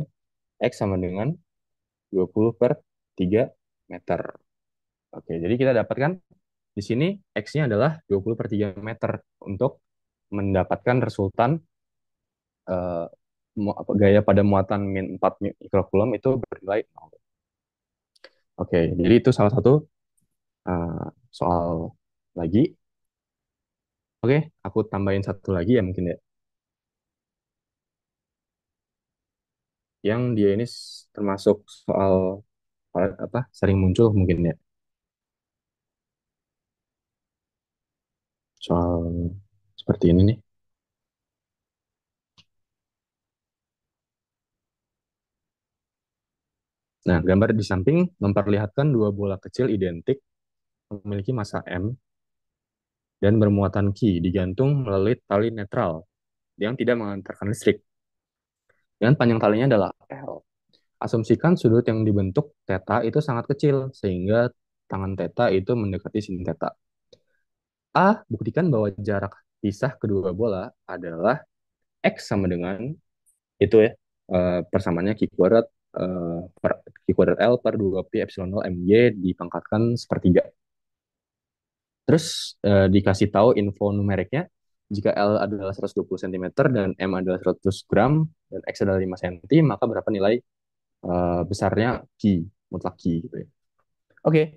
X sama dengan 20 per 3 meter. Oke, jadi kita dapatkan di sini X-nya adalah 20 per 3 meter untuk mendapatkan resultan eh, gaya pada muatan min 4 mikrokulom itu bernilai 0. Oke, jadi itu salah satu eh, soal lagi. Oke, aku tambahin satu lagi ya mungkin ya. Yang dia ini termasuk soal apa sering muncul mungkin ya. Soal seperti ini nih. Nah, gambar di samping memperlihatkan dua bola kecil identik memiliki massa M dan bermuatan Q digantung melalui tali netral yang tidak mengantarkan listrik. Dan panjang talinya adalah L. Asumsikan sudut yang dibentuk theta itu sangat kecil sehingga tangan theta itu mendekati sin theta. A, buktikan bahwa jarak pisah kedua bola adalah X sama dengan itu ya, persamaannya Q kuadrat per Q kuadrat L per 2 pi epsilon 0 MY dipangkatkan sepertiga. Terus dikasih tahu info numeriknya, jika L adalah 120 cm dan M adalah 100 gram dan X adalah 5 cm, maka berapa nilai besarnya Q, mutlak Q gitu ya. Oke,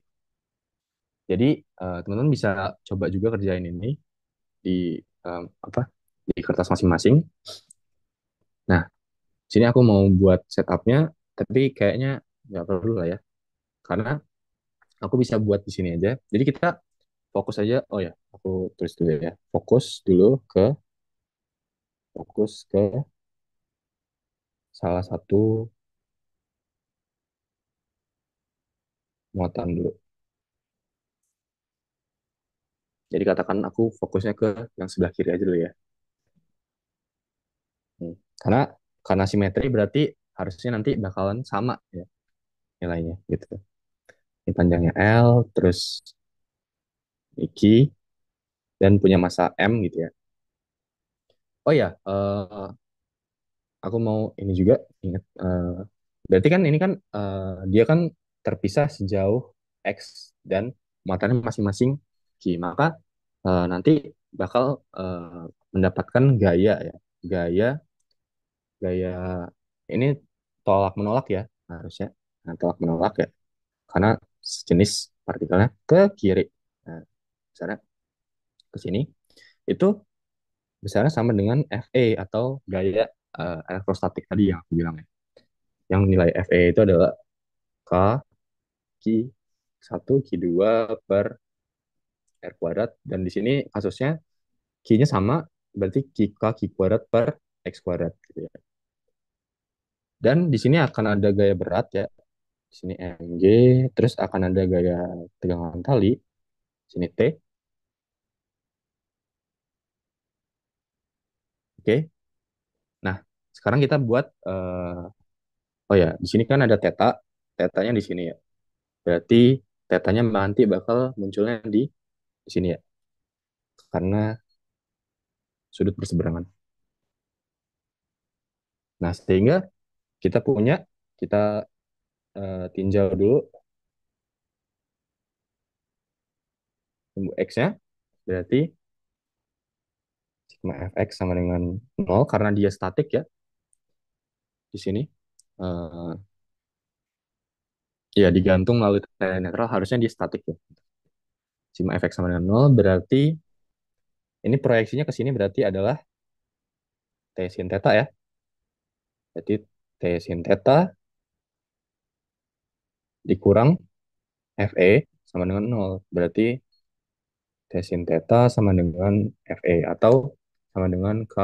jadi teman-teman bisa coba juga kerjain ini di apa di kertas masing-masing. Nah, sini aku mau buat setupnya, tapi kayaknya nggak perlu lah ya, karena aku bisa buat di sini aja. Jadi kita fokus aja. Oh ya, aku tulis dulu ya. Fokus ke salah satu muatan dulu. Jadi katakan aku fokusnya ke yang sebelah kiri aja dulu ya. Hmm. Karena simetri berarti harusnya nanti bakalan sama ya nilainya gitu. Ini panjangnya L, terus iki dan punya massa M gitu ya. Oh ya, aku mau ini juga ingat. Berarti kan ini kan dia kan terpisah sejauh X dan muatannya masing-masing Q. Maka nanti bakal mendapatkan gaya ya. Gaya gaya ini tolak menolak ya harusnya. Nah, tolak menolak ya karena sejenis partikelnya ke kiri. Nah, misalnya ke sini itu besarnya sama dengan Fa atau gaya elektrostatik tadi yang aku bilang ya. Yang nilai Fa itu adalah K Q1 Q2 per R kuadrat dan di sini kasusnya Q-nya sama berarti Q kuadrat per X kuadrat gitu ya. Dan di sini akan ada gaya berat ya. Di sini Mg, terus akan ada gaya tegangan tali, sini T. Oke. Nah, sekarang kita buat oh ya, di sini kan ada theta, tetanya di sini ya. Berarti tetanya nanti bakal munculnya di sini ya, karena sudut berseberangan. Nah, sehingga kita punya, kita tinjau dulu sumbu X-nya, berarti sigma fx sama dengan 0 karena dia statik ya di sini. Eh, ya digantung melalui tanda netral harusnya dia statik ya. Sigma fx sama dengan 0 berarti ini proyeksinya ke sini berarti adalah T sin theta ya. Jadi T sin theta dikurang Fa sama dengan 0. Berarti T sin theta sama dengan Fa atau sama dengan K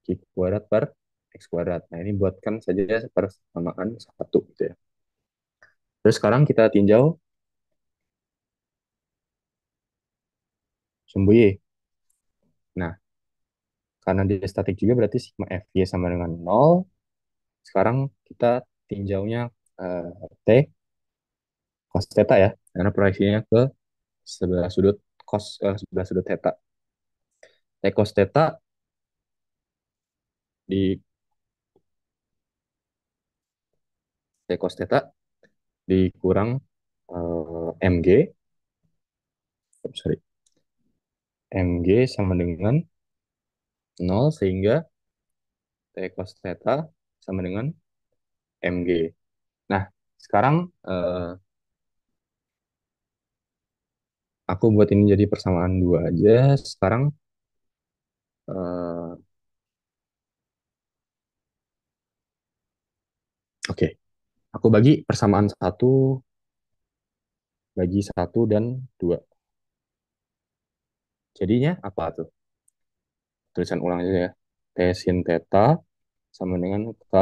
Q kuadrat per X kuadrat. Nah, ini buatkan saja persamaan satu gitu ya. Terus sekarang kita tinjau sumbu Y. Nah, karena dia statik juga berarti sigma Fy sama dengan 0. Sekarang kita tinjaunya eh, T cos theta ya. Karena proyeksinya ke sebelah sudut sebelah sudut theta. T cos theta di T cos theta dikurang Mg, sorry, Mg sama dengan 0 sehingga T cos theta sama dengan Mg. Nah, sekarang aku buat ini jadi persamaan dua aja. Sekarang eh, oke, aku bagi persamaan satu bagi satu dan dua. Jadinya apa tuh? Tulisan ulang aja ya. T sin theta sama dengan K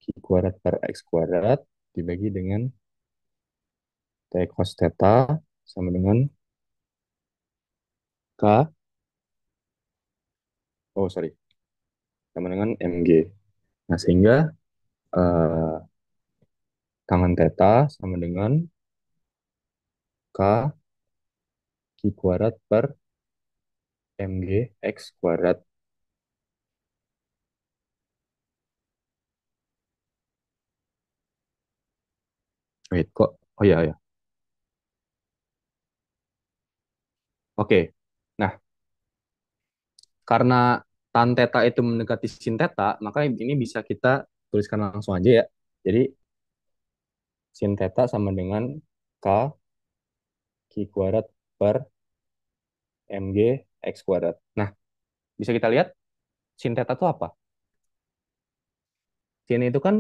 Q kuadrat per X kuadrat dibagi dengan T cos theta sama dengan K, oh sorry, sama dengan Mg. Nah, sehingga eh, tangan theta sama dengan K Q kuadrat per Mg X kuadrat. Wait, kok? Oh iya, ya. Oke. Nah, karena tan theta itu mendekati sin theta, maka ini bisa kita tuliskan langsung aja ya. Jadi, sin theta sama dengan K Q kuadrat per Mg X kuadrat. Nah, bisa kita lihat sin theta itu apa? Sin itu kan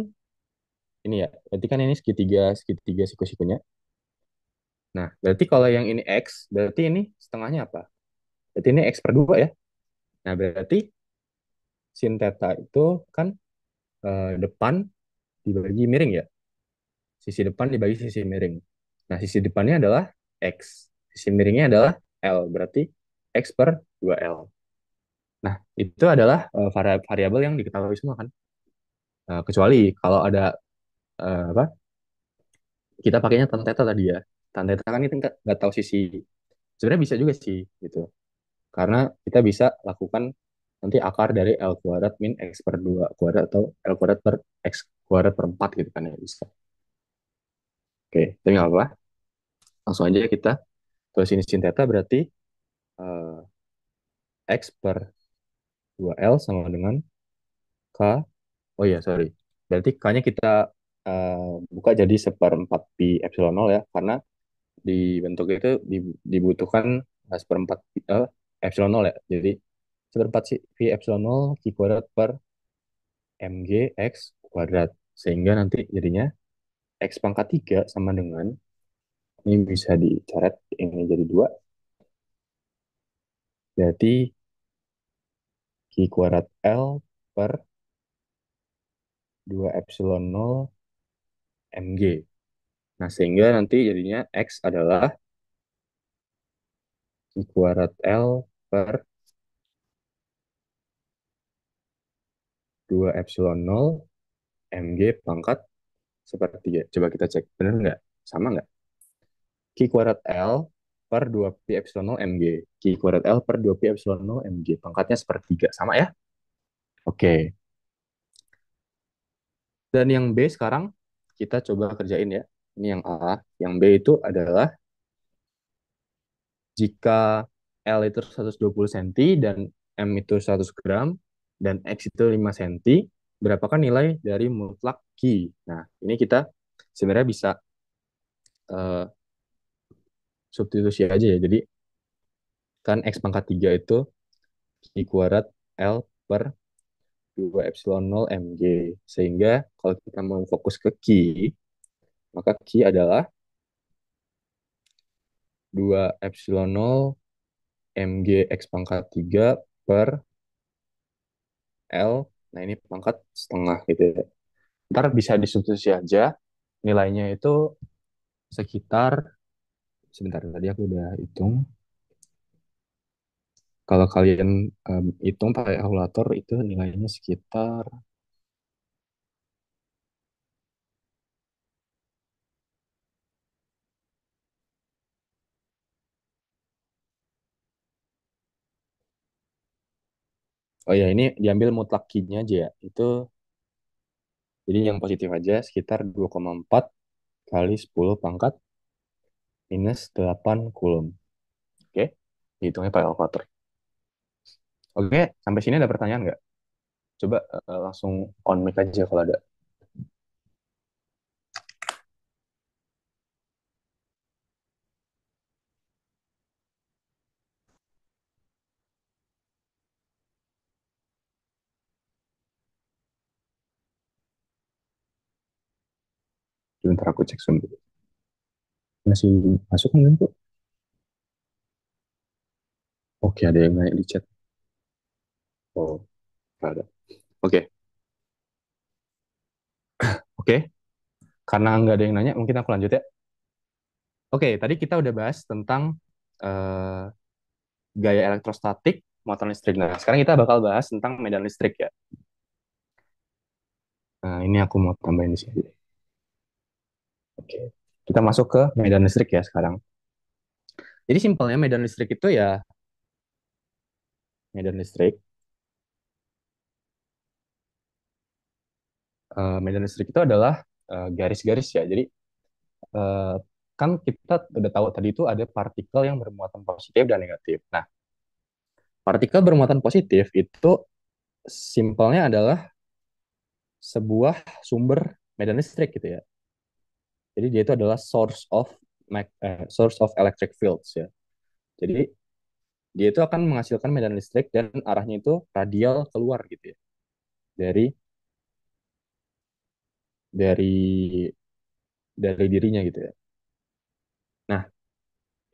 ini ya, berarti kan ini segitiga siku-sikunya. Nah, berarti kalau yang ini X, berarti ini setengahnya apa? Berarti ini X per 2 ya. Nah, berarti sin theta itu kan depan dibagi miring ya. Sisi depan dibagi sisi miring. Nah, sisi depannya adalah X. Sisi miringnya adalah L. Berarti X per 2L. Nah, itu adalah variabel yang diketahui semua kan. Kecuali kalau ada apa? Kita pakainya tan theta tadi ya. Tan theta kan kita nggak tahu sisi. Sebenarnya bisa juga sih gitu. Karena kita bisa lakukan nanti akar dari L kuadrat min X per 2 kuadrat atau L kuadrat per X kuadrat per 4 gitu kan ya bisa. Oke, tapi nggak apa-apa. Langsung aja kita tulis ini sin theta berarti eh, X per 2L sama dengan K. Oh iya, sorry. Berarti K-nya kita buka jadi seperempat pi epsilon nol ya, karena di bentuk itu dibutuhkan seperempat epsilon nol ya. Jadi seperempat pi epsilon nol Q kuadrat per mg X kuadrat. Sehingga nanti jadinya X pangkat 3 sama dengan, ini bisa dicoret, ini jadi 2. Berarti Q kuadrat L per 2 epsilon nol mg. Nah, sehingga nanti jadinya X adalah Q kuadrat L per 2 epsilon nol mg pangkat sepertiga. Coba kita cek, benar nggak? Sama nggak? Q kuadrat L per 2 pi epsilon nol mg. Q kuadrat L per 2 pi epsilon nol mg. Pangkatnya sepertiga. Sama ya? Oke. Dan yang B sekarang kita coba kerjain ya. Ini yang A. Yang B itu adalah jika L itu 120 cm dan M itu 100 gram dan X itu 5 cm, berapakah nilai dari mutlak Q? Nah, ini kita sebenarnya bisa eh, substitusi aja ya. Jadi kan X pangkat 3 itu Q kuadrat L per 2 epsilon nol mg. Sehingga kalau kita mau fokus ke Q, maka Q adalah 2 epsilon nol mg X pangkat 3 per L. Nah, ini pangkat setengah gitu ya. Ntar bisa disubstitusi aja. Nilainya itu sekitar, sebentar tadi aku udah hitung. Kalau kalian hitung pakai kalkulator itu nilainya sekitar, oh ya ini diambil mutlak Q-nya aja ya. Itu jadi yang positif aja sekitar 2,4 kali 10 pangkat minus 8 kulum. Oke, dihitungnya pakai kalkulator. Oke, sampai sini ada pertanyaan nggak? Coba langsung on mic aja kalau ada. Sebentar aku cek dulu. Masih masuk kan tuh? Oke, ada yang nanya di chat. Oh, nggak ada. Oke, oke. Karena nggak ada yang nanya, mungkin aku lanjut ya. Oke, tadi kita udah bahas tentang eh, gaya elektrostatik muatan listrik. Nah, sekarang kita bakal bahas tentang medan listrik ya. Nah, ini aku mau tambahin di sini. Oke, kita masuk ke medan listrik ya sekarang. Jadi simpelnya medan listrik itu ya, medan listrik, medan listrik itu adalah garis-garis ya. Jadi eh, kan kita udah tahu tadi itu ada partikel yang bermuatan positif dan negatif. Nah, partikel bermuatan positif itu simpelnya adalah sebuah sumber medan listrik gitu ya. Jadi dia itu adalah source of electric fields ya. Jadi dia itu akan menghasilkan medan listrik dan arahnya itu radial keluar gitu ya dari dari dari dirinya gitu ya. Nah,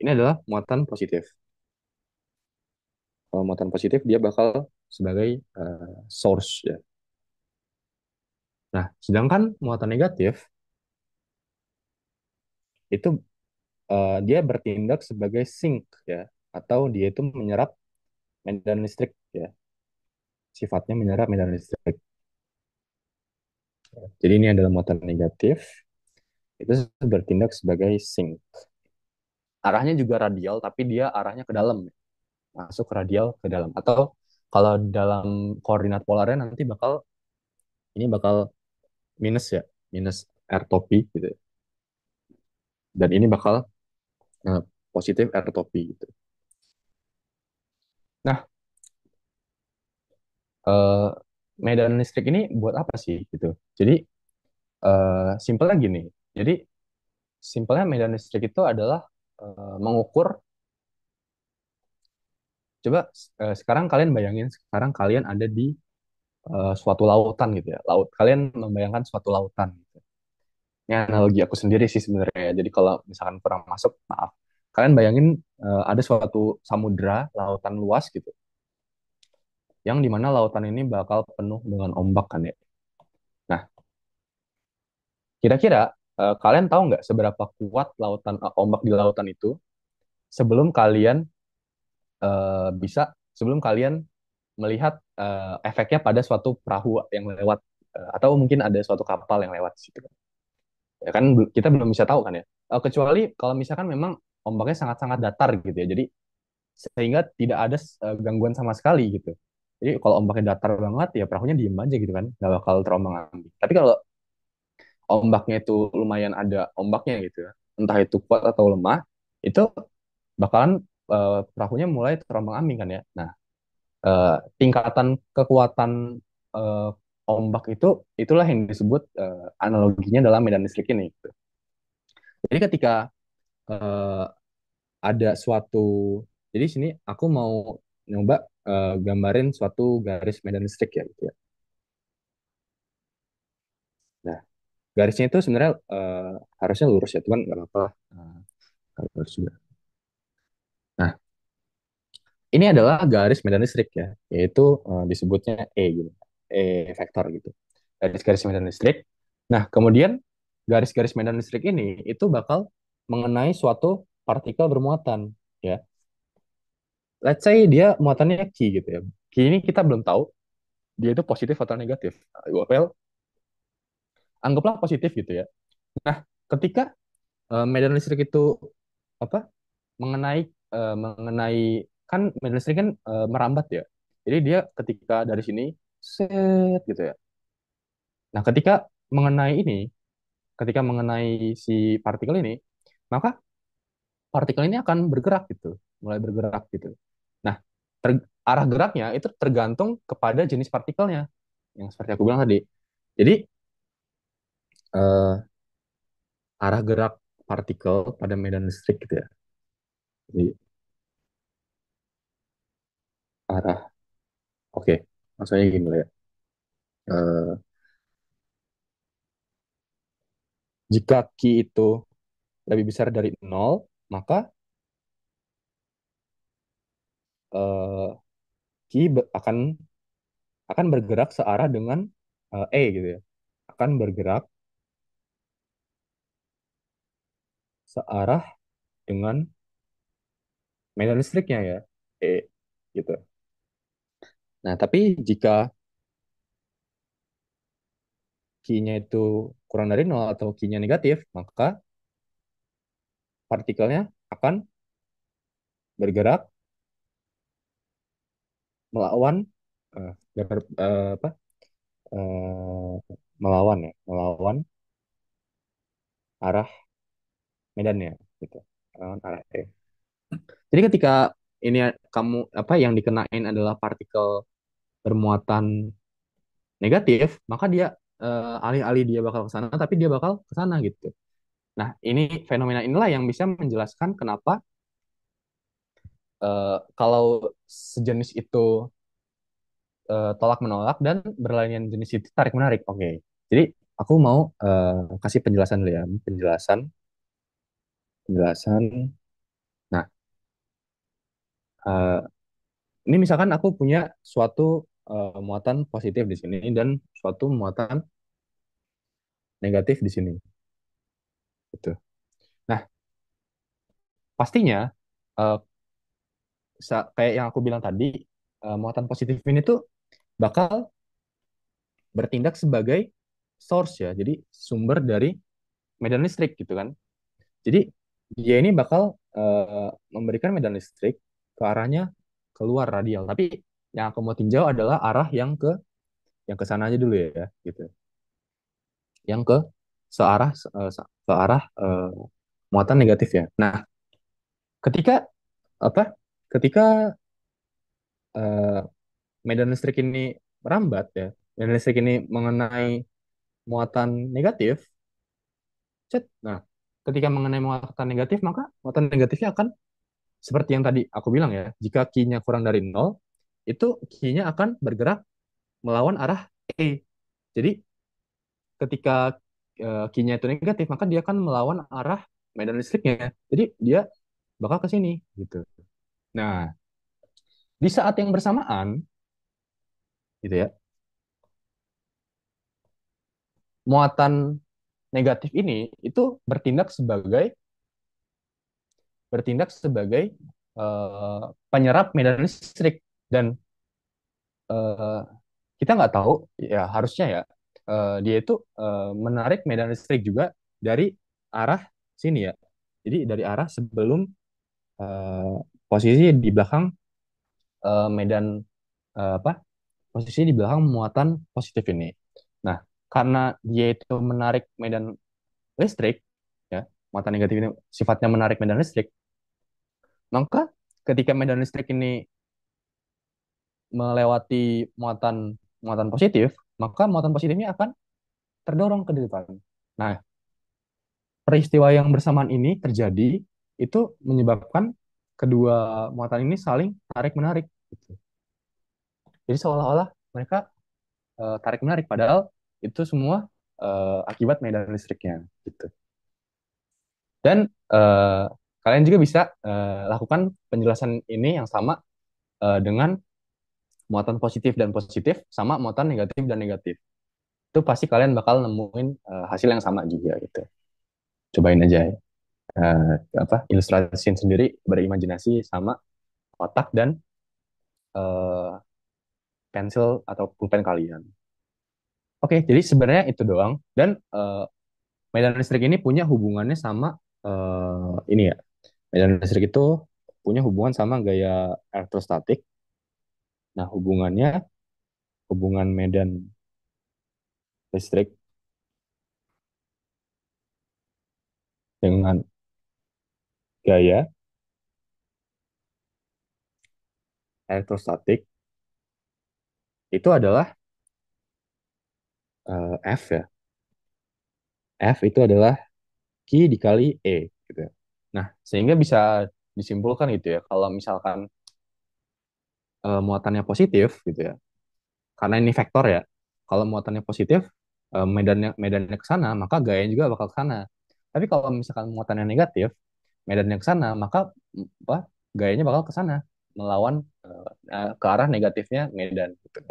ini adalah muatan positif. Kalau muatan positif dia bakal sebagai source ya. Nah, sedangkan muatan negatif itu dia bertindak sebagai sink ya, atau dia itu menyerap medan listrik ya. Sifatnya menyerap medan listrik. Jadi ini adalah muatan negatif, itu bertindak sebagai sink. Arahnya juga radial, tapi dia arahnya ke dalam, masuk radial ke dalam. Atau kalau dalam koordinat polarnya nanti ini bakal minus ya, minus r topi gitu. dan ini bakal eh, positif ertopi gitu. Nah, eh, medan listrik ini buat apa sih gitu? Jadi simpelnya gini. Jadi simpelnya medan listrik itu adalah mengukur. Coba sekarang kalian bayangin, sekarang kalian ada di suatu lautan gitu ya. Kalian membayangkan suatu lautan gitu. Ini analogi aku sendiri sih sebenarnya. Jadi kalau misalkan kurang masuk, maaf. Kalian bayangin ada suatu samudra, lautan luas gitu, yang dimana lautan ini bakal penuh dengan ombak kan ya. Nah, kira-kira kalian tahu nggak seberapa kuat ombak di lautan itu sebelum kalian sebelum kalian melihat efeknya pada suatu perahu yang lewat atau mungkin ada suatu kapal yang lewat di situ. Ya kan kita belum bisa tahu kan ya. Kecuali kalau misalkan memang ombaknya sangat-sangat datar gitu ya. Jadi sehingga tidak ada gangguan sama sekali gitu. Jadi kalau ombaknya datar banget ya perahunya diem aja gitu kan, nggak bakal terombang-ambing. Tapi kalau ombaknya itu lumayan ada ombaknya gitu ya, entah itu kuat atau lemah, itu bakalan perahunya mulai terombang-ambing kan ya. Nah, tingkatan kekuatan eh, ombak itulah yang disebut analoginya dalam medan listrik ini. Gitu. Jadi ketika eh, ada suatu, jadi sini aku mau nyoba gambarin suatu garis medan listrik ya gitu ya. Nah, garisnya itu sebenarnya harusnya lurus ya, cuman nggak apa-apa. Kalau lurus juga. Nah, ini adalah garis medan listrik ya, yaitu disebutnya E gitu, E vektor gitu. Garis-garis medan listrik. Nah, kemudian garis-garis medan listrik ini itu bakal mengenai suatu partikel bermuatan ya. Let's say dia muatannya Q gitu ya. Q ini kita belum tahu dia itu positif atau negatif. Well, anggaplah positif gitu ya. Nah, ketika medan listrik itu apa mengenai mengenai kan medan listrik kan merambat ya. Jadi dia ketika dari sini set gitu ya. Nah, ketika mengenai si partikel ini, maka partikel ini akan bergerak gitu, mulai bergerak gitu. Nah, arah geraknya itu tergantung kepada jenis partikelnya, yang seperti aku bilang tadi. Jadi eh, arah gerak partikel pada medan listrik gitu ya. Jadi arah, oke, maksudnya gini loh ya. Eh, jika Q itu lebih besar dari nol, maka Q akan bergerak searah dengan E gitu ya. Akan bergerak searah dengan medan listriknya ya, E gitu. Nah, tapi jika Q-nya itu kurang dari nol atau Q-nya negatif, maka partikelnya akan bergerak melawan eh, apa? Melawan ya, melawan arah medannya gitu. Melawan arah E. Jadi ketika ini kamu apa yang dikenain adalah partikel bermuatan negatif, maka dia alih-alih dia bakal ke sana, tapi dia bakal ke sana gitu. Nah, ini fenomena inilah yang bisa menjelaskan kenapa kalau sejenis itu tolak menolak dan berlawanan jenis itu tarik menarik. Oke, jadi aku mau kasih penjelasan dulu ya, penjelasan, penjelasan. Nah, eh, ini misalkan aku punya suatu muatan positif di sini dan suatu muatan negatif di sini, gitu. Nah, pastinya eh, kayak yang aku bilang tadi, muatan positif ini tuh bakal bertindak sebagai source ya, jadi sumber dari medan listrik gitu kan. Jadi dia ini bakal memberikan medan listrik ke arahnya keluar radial. Tapi yang aku mau tinjau adalah arah yang ke sana aja dulu ya, gitu. Yang ke searah muatan negatif ya. Nah, ketika apa? Ketika eh, medan listrik ini merambat ya, medan listrik ini mengenai muatan negatif, nah, ketika mengenai muatan negatif, maka muatan negatifnya akan seperti yang tadi aku bilang ya, jika Q-nya kurang dari nol, itu Q-nya akan bergerak melawan arah E. Jadi ketika Q-nya itu negatif, maka dia akan melawan arah medan listriknya. Jadi dia bakal ke sini gitu. Nah, di saat yang bersamaan gitu ya, muatan negatif ini itu bertindak sebagai penyerap medan listrik dan eh, kita nggak tahu ya harusnya ya dia itu menarik medan listrik juga dari arah sini ya. Jadi dari arah sebelum eh, posisi di belakang medan apa posisi di belakang muatan positif ini. Nah, karena dia itu menarik medan listrik ya, muatan negatif ini sifatnya menarik medan listrik, maka ketika medan listrik ini melewati muatan muatan positif, maka muatan positifnya akan terdorong ke depan. Nah, peristiwa yang bersamaan ini terjadi itu menyebabkan kedua muatan ini saling tarik menarik gitu. Jadi seolah-olah mereka tarik menarik padahal itu semua akibat medan listriknya gitu. Dan kalian juga bisa lakukan penjelasan ini yang sama dengan muatan positif dan positif sama muatan negatif dan negatif. Itu pasti kalian bakal nemuin hasil yang sama juga gitu. Cobain aja ya. Ilustrasiin sendiri, berimajinasi sama otak dan eh, pensil atau pulpen kalian. Oke, jadi sebenarnya itu doang. Dan medan listrik ini punya hubungannya sama ini ya. Medan listrik itu punya hubungan sama gaya elektrostatik. Nah, hubungan medan listrik dengan gaya elektrostatik itu adalah F ya. F itu adalah Q dikali E gitu ya. Nah, sehingga bisa disimpulkan gitu ya, kalau misalkan muatannya positif gitu ya, karena ini vektor ya, kalau muatannya positif, medannya ke sana, maka gayanya juga bakal ke sana. Tapi kalau misalkan muatannya negatif, medannya ke sana, maka apa, gayanya bakal ke sana, melawan ke arah negatifnya medan gitu.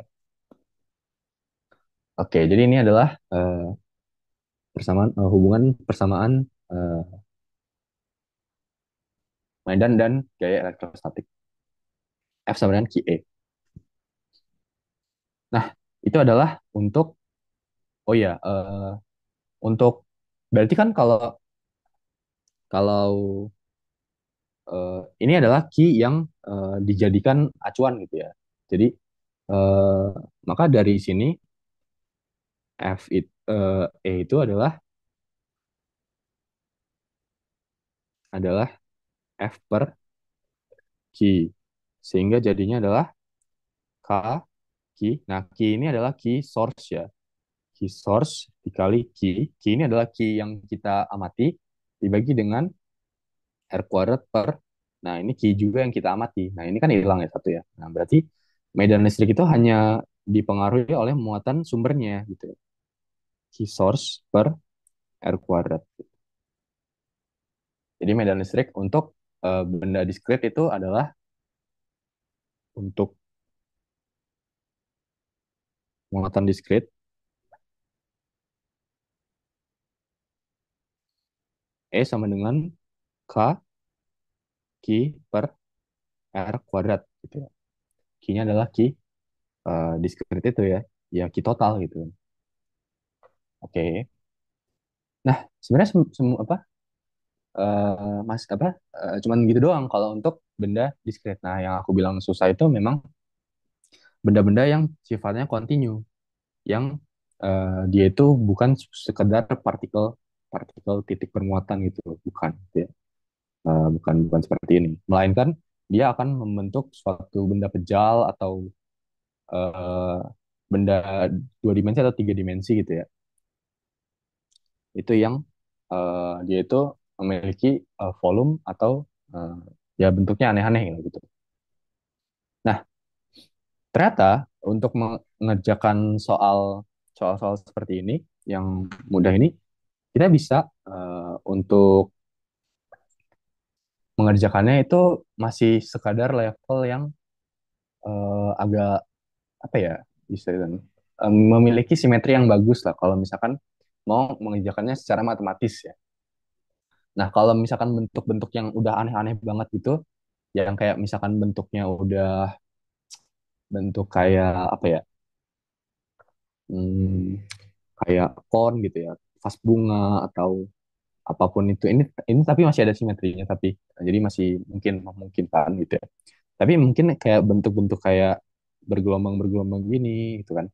Oke, jadi ini adalah hubungan persamaan eh, medan dan gaya elektrostatik F sama dengan QE. Nah, itu adalah untuk, oh ya, untuk, berarti kan kalau kalau ini adalah key yang dijadikan acuan gitu ya. Jadi eh, maka dari sini E itu adalah F per Q. Sehingga jadinya adalah K Q. Nah, Q ini adalah key source ya. Key source dikali Q. Q ini adalah key yang kita amati dibagi dengan R kuadrat per. Nah, ini Q juga yang kita amati. Nah, ini kan hilang ya satu ya. Nah, berarti medan listrik itu hanya dipengaruhi oleh muatan sumbernya gitu ya. Q source per R kuadrat. Jadi medan listrik untuk benda diskret itu adalah untuk muatan diskret E sama dengan K Q per R kuadrat gitu ya. Q-nya adalah Q diskret itu ya. Ya Q total gitu. Oke. Nah, sebenarnya apa mas apa cuman gitu doang kalau untuk benda diskret. Nah, yang aku bilang susah itu memang benda-benda yang sifatnya kontinu, yang dia itu bukan sekedar partikel partikel titik bermuatan gitu, bukan gitu ya. Bukan bukan seperti ini, melainkan dia akan membentuk suatu benda kejal atau eh, benda dua dimensi atau tiga dimensi gitu ya. Itu yang dia itu memiliki volume atau eh, ya bentuknya aneh-aneh gitu. Nah, ternyata untuk mengerjakan soal-soal seperti ini yang mudah ini, kita bisa untuk mengerjakannya itu masih sekadar level yang agak apa ya, bisa dibilang, memiliki simetri yang bagus lah kalau misalkan mau mengerjakannya secara matematis ya. Nah, kalau misalkan bentuk-bentuk yang udah aneh-aneh banget gitu, yang kayak misalkan bentuknya udah bentuk kayak apa ya, hmm, kayak kon gitu ya, vas bunga atau apapun itu. Ini tapi masih ada simetrinya, tapi jadi masih mungkin memungkinkan gitu ya. Tapi mungkin kayak bentuk-bentuk kayak bergelombang-bergelombang gini gitu kan.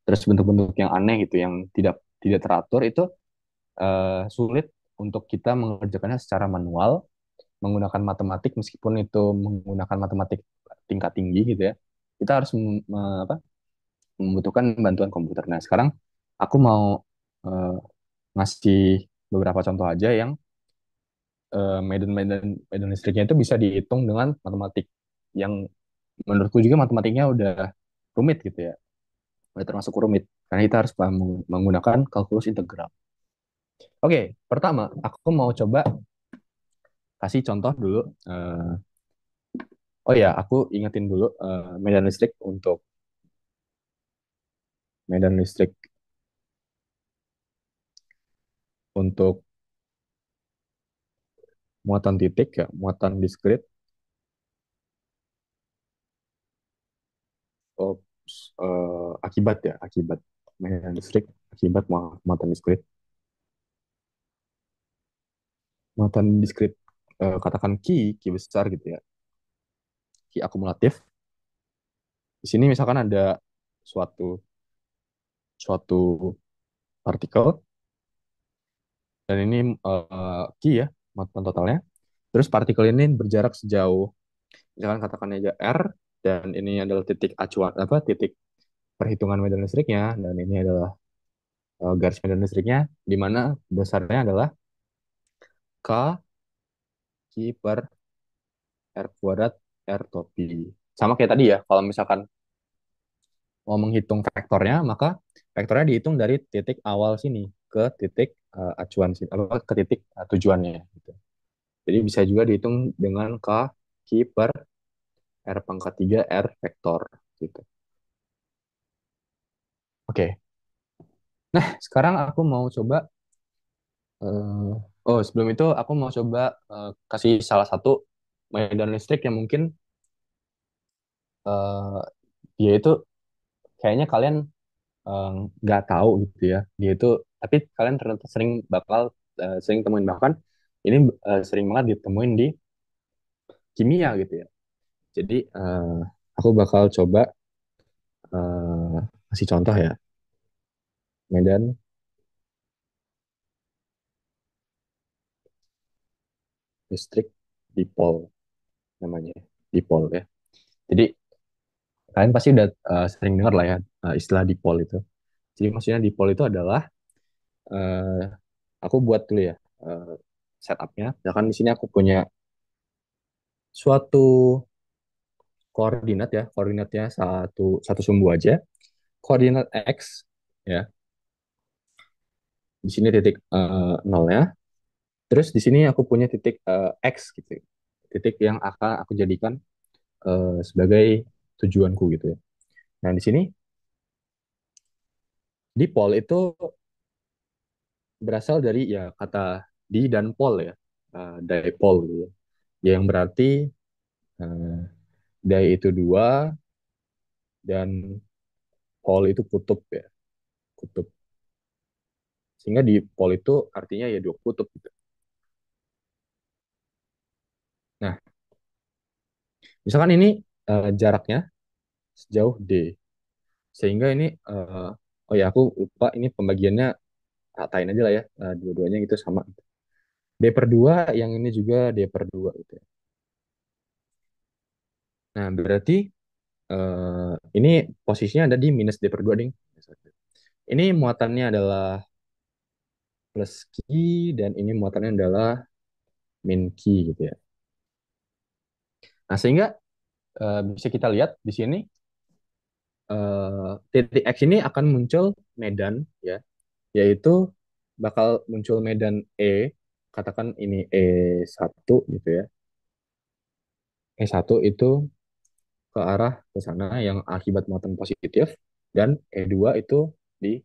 Terus bentuk-bentuk yang aneh gitu yang tidak tidak teratur itu sulit untuk kita mengerjakannya secara manual menggunakan matematik, meskipun itu menggunakan matematik tingkat tinggi gitu ya. Kita harus membutuhkan bantuan komputer. Nah, sekarang aku mau eh, ngasih beberapa contoh aja yang medan listriknya itu bisa dihitung dengan matematik yang menurutku juga matematiknya udah rumit gitu ya, udah termasuk rumit karena kita harus menggunakan kalkulus integral. Oke, pertama aku mau coba kasih contoh dulu. Oh ya, aku ingetin dulu medan listrik untuk medan listrik untuk muatan titik ya, muatan diskrit. Akibat ya, akibat medan listrik akibat muatan diskrit. Muatan diskrit, katakan ki besar gitu ya, ki akumulatif. Di sini misalkan ada suatu suatu partikel dan ini ki ya, muatan totalnya. Terus partikel ini berjarak sejauh, misalkan katakan aja r, dan ini adalah titik acuan apa titik perhitungan medan listriknya, dan ini adalah garis medan listriknya, di mana besarnya adalah k ki per r kuadrat r topi. Sama kayak tadi ya, kalau misalkan mau menghitung vektornya, maka vektornya dihitung dari titik awal sini ke titik acuan sini, apa ke titik tujuannya gitu. Jadi bisa juga dihitung dengan k ki per r pangkat 3 r vektor gitu. Oke. Nah, sekarang aku mau coba oh, sebelum itu aku mau coba kasih salah satu medan listrik yang mungkin eh, dia itu kayaknya kalian eh, nggak tahu gitu ya. Dia itu, tapi kalian ternyata sering temuin, bahkan ini sering banget ditemuin di kimia gitu ya. Jadi aku bakal coba kasih contoh ya, medan listrik dipol namanya, dipol ya. Jadi kalian pasti udah sering dengar lah ya istilah dipol itu. Jadi maksudnya dipol itu adalah eh, aku buat dulu ya eh, setupnya. Misalkan di sini aku punya suatu koordinat ya, koordinatnya satu satu sumbu aja, koordinat x ya. Di sini titik nolnya. Terus di sini aku punya titik x gitu, titik yang akan aku jadikan sebagai tujuanku gitu ya. Nah di sini dipol itu berasal dari ya kata di dan pol ya, dipole gitu ya. Yang berarti eh, di itu dua dan pol itu kutub ya, kutub. Sehingga di pol itu artinya ya dua kutub gitu. Nah, misalkan ini jaraknya sejauh D. Sehingga ini oh ya aku lupa ini pembagiannya ratain aja lah ya, dua-duanya itu sama. D per 2 yang ini juga D per 2 gitu ya. Nah, berarti ini posisinya ada di minus D per 2 ding. Ini muatannya adalah plus Q dan ini muatannya adalah min Q gitu ya. Nah, sehingga bisa kita lihat di sini titik X ini akan muncul medan ya, yaitu bakal muncul medan katakan ini E1 gitu ya. E1 itu ke arah ke sana yang akibat muatan positif dan E2 itu di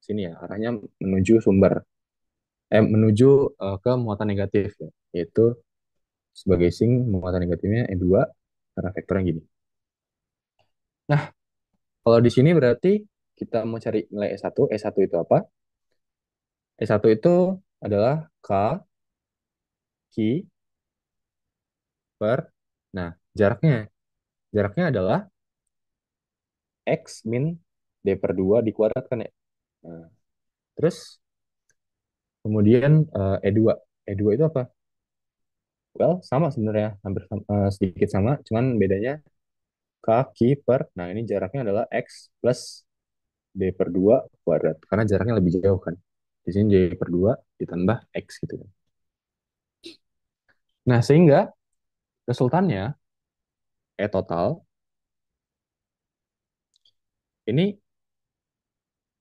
sini ya, arahnya menuju menuju ke muatan negatif ya, yaitu sebagai sink muatan negatifnya E2 karena vektornya gini. Nah, kalau di sini berarti kita mau cari nilai E1. E1 itu apa? E1 itu adalah K, Q, per, nah jaraknya. Jaraknya adalah X min D per 2 dikuadrat kan ya. Nah, terus kemudian E2. E2 itu apa? Well, sama sebenarnya, hampir sedikit sama, cuman bedanya K, Q, per, nah ini jaraknya adalah X plus D per 2 kuadrat, karena jaraknya lebih jauh kan. Di sini D per 2 ditambah X gitu kan. Nah, sehingga resultannya E total ini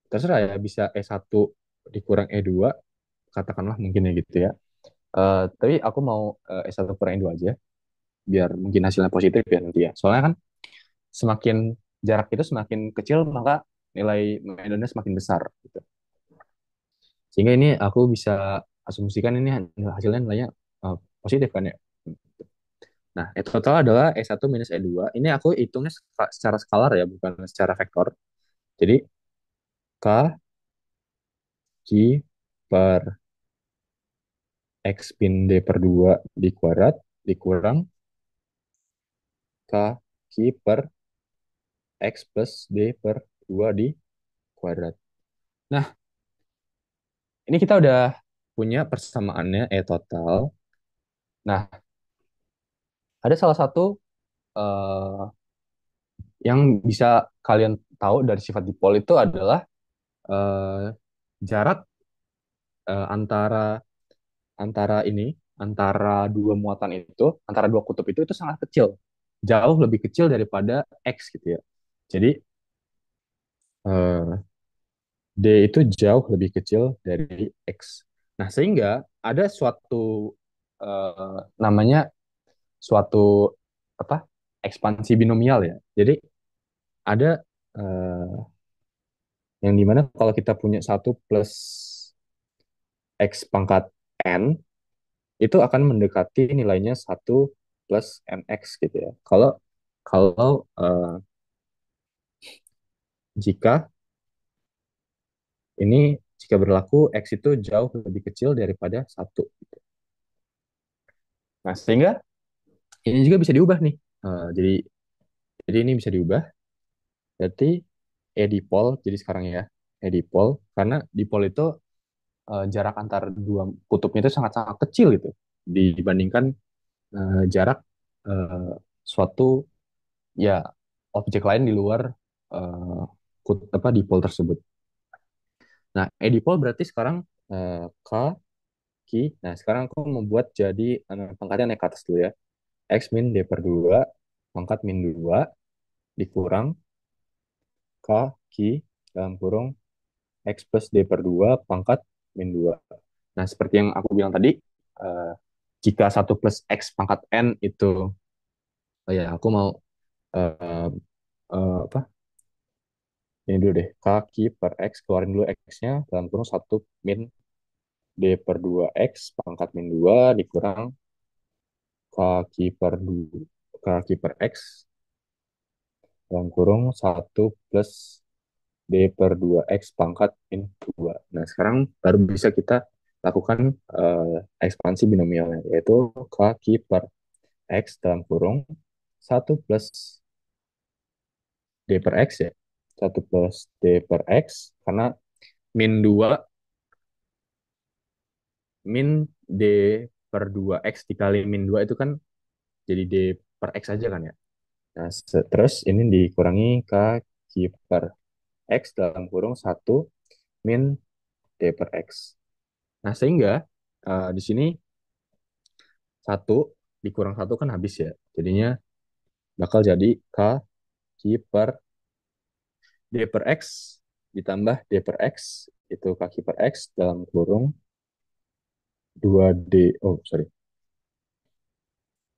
terserah ya, bisa E1 dikurang E2, katakanlah mungkin ya gitu ya. Tapi aku mau S1 kurang E2 aja, biar mungkin hasilnya positif ya nanti ya. Soalnya kan semakin jarak itu semakin kecil, maka nilai medannya semakin besar gitu. Sehingga ini aku bisa asumsikan ini hasilnya nilainya positif kan ya. Nah, E total adalah E1 minus E2. Ini aku hitungnya secara skalar ya, bukan secara vektor. Jadi K, Q, per X pin D per 2 di kuadrat dikurang K, Q, per X plus D per 2 di kuadrat. Nah, ini kita udah punya persamaannya E total. Nah, ada salah satu eh, yang bisa kalian tahu dari sifat dipol itu adalah eh, jarak antara antara ini antara dua muatan itu, antara dua kutub itu sangat kecil, jauh lebih kecil daripada X gitu ya. Jadi eh, D itu jauh lebih kecil dari X. Nah, sehingga ada suatu namanya suatu apa? Ekspansi binomial ya. Jadi ada eh, yang dimana kalau kita punya satu plus X pangkat N itu akan mendekati nilainya satu plus NX gitu ya. Kalau kalau jika ini jika berlaku X itu jauh lebih kecil daripada satu. Nah, sehingga ini juga bisa diubah nih. Jadi ini bisa diubah. Berarti E dipol, jadi sekarang ya, E dipol, karena dipol itu jarak antar dua kutubnya itu sangat-sangat kecil gitu dibandingkan jarak eh, suatu ya objek lain di luar eh, apa dipol tersebut. Nah, E dipol berarti sekarang K, Q. Nah, sekarang aku membuat jadi pangkatnya naik ke atas dulu ya. X min D per 2 pangkat min 2 dikurang K, Q dalam kurung X plus D per 2 pangkat min 2. Nah, seperti yang aku bilang tadi, eh, jika satu plus X pangkat N itu, oh ya, aku mau eh, apa, ini dulu deh, kaki per X, keluarin dulu X-nya, dalam kurung satu min D per 2 X pangkat min 2 dikurang kaki per 2, kaki per X, dalam kurung satu plus D per 2 X pangkat min 2. Nah, sekarang baru bisa kita lakukan ekspansi binomialnya, yaitu kaki per X dalam kurung satu plus D per X ya. Satu plus D per X, karena min 2 min D per 2X dikali min 2 itu kan jadi D per X aja kan ya. Nah, terus ini dikurangi K per X dalam kurung satu min D per X. Nah, sehingga di sini satu dikurang satu kan habis ya. Jadinya bakal jadi per D per X ditambah D per X itu kaki per X dalam kurung 2D. Oh, sorry.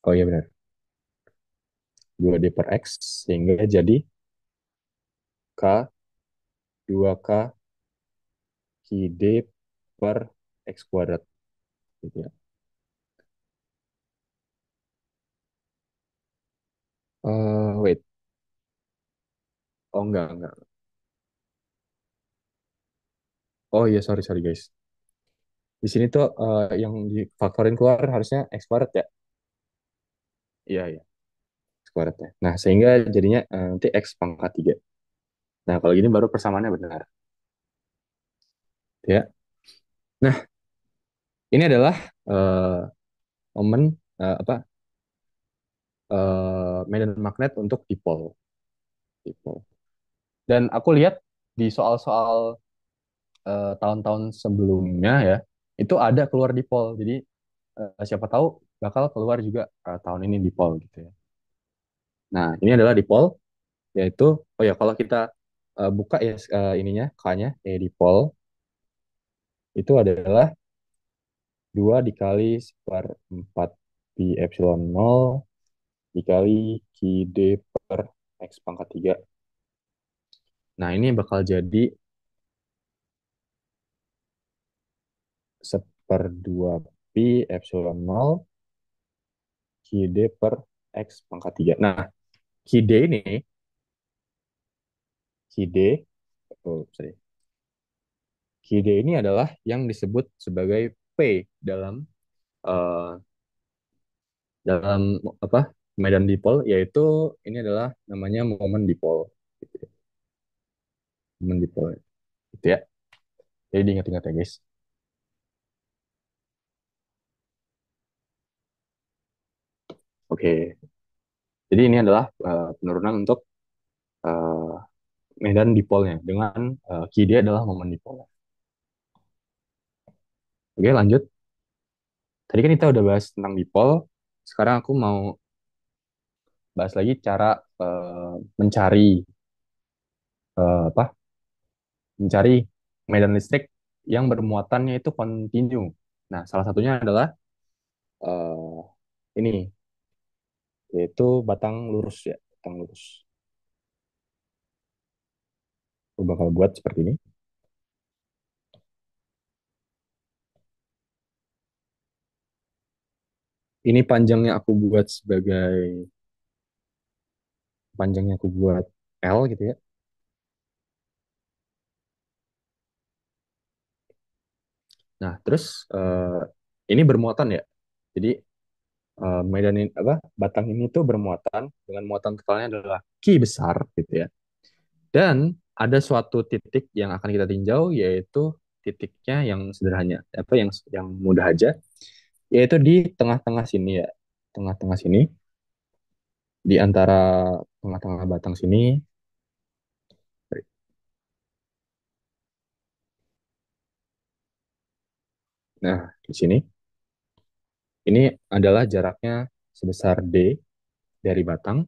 Oh iya benar. 2D per X sehingga jadi K 2K Ki D per X kuadrat gitu ya. Wait. Oh enggak. Oh iya sorry sorry guys. Di sini tuh yang difaktorin keluar harusnya X kuadrat ya. Iya iya X kuadrat ya. Nah sehingga jadinya nanti X pangkat 3. Nah kalau gini baru persamaannya benar ya. Nah ini adalah eh, momen apa medan magnet untuk dipol. Dipol. Dan aku lihat di soal-soal tahun-tahun sebelumnya ya, itu ada keluar dipol. Jadi siapa tahu bakal keluar juga tahun ini dipol gitu ya. Nah, ini adalah dipol yaitu oh ya kalau kita buka ya ininya K-nya dipol itu adalah 2 dikali seperempat pi epsilon nol dikali Q D per X pangkat 3. Nah, ini bakal jadi seperdua pi epsilon nol Q D per X pangkat 3. Nah, Q D ini, Q D, oh, sorry. Q D ini adalah yang disebut sebagai P eh, dalam apa medan dipol, yaitu ini adalah namanya momen dipol, gitu ya. Momen dipol, gitu ya. Jadi diingat-ingat ya guys. Oke, jadi ini adalah penurunan untuk eh, medan dipolnya dengan Q D adalah momen dipol. Oke, lanjut. Tadi kan kita udah bahas tentang dipol. Sekarang aku mau bahas lagi cara mencari apa? Mencari medan listrik yang bermuatannya itu kontinu. Nah, salah satunya adalah eh, ini yaitu batang lurus ya, batang lurus. Aku bakal buat seperti ini. Ini panjangnya aku buat L gitu ya. Nah, terus ini bermuatan ya. Jadi medan ini apa batang ini tuh bermuatan dengan muatan totalnya adalah Q besar gitu ya. Dan ada suatu titik yang akan kita tinjau yaitu titiknya yang sederhana, apa yang mudah aja, yaitu di tengah-tengah sini ya. Tengah-tengah sini, di antara tengah-tengah batang sini. Nah, di sini ini adalah jaraknya sebesar D dari batang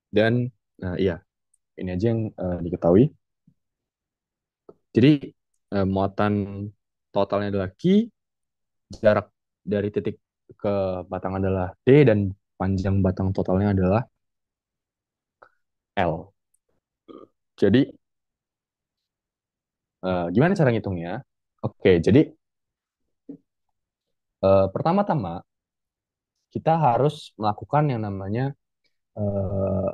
dan nah iya, ini aja yang diketahui. Jadi muatan totalnya adalah Q, jarak dari titik ke batang adalah D dan panjang batang totalnya adalah L. Jadi gimana cara ngitungnya? Oke, jadi pertama-tama kita harus melakukan yang namanya eh,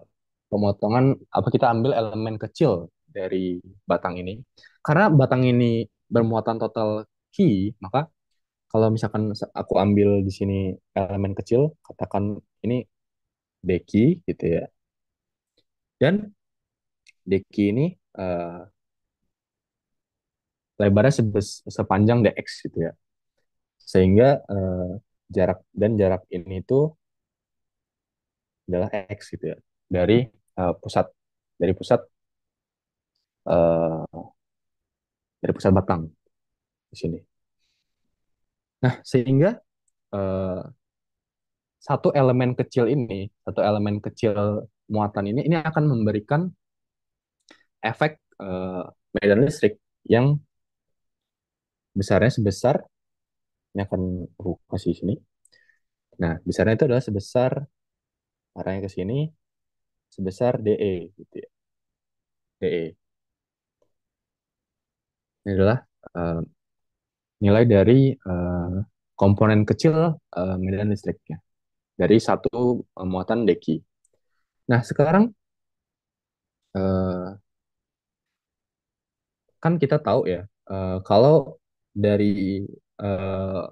pemotongan apa kita ambil elemen kecil dari batang ini. Karena batang ini bermuatan total Ki, maka kalau misalkan aku ambil di sini elemen kecil, katakan ini deki gitu ya. Dan deki ini lebarnya sepanjang dx gitu ya. Sehingga jarak ini tuh adalah x gitu ya. Dari pusat dari pusat eh, dari pusat batang di sini. Nah, sehingga eh, satu elemen kecil muatan ini akan memberikan efek medan listrik yang besarnya sebesar, ini akan aku kasih di sini. Nah, besarnya itu adalah sebesar, arahnya ke sini, sebesar DE gitu ya. DE. Ini adalah eh, nilai dari komponen kecil medan listriknya dari satu muatan deki. Nah, sekarang eh, kan kita tahu ya, kalau dari eh,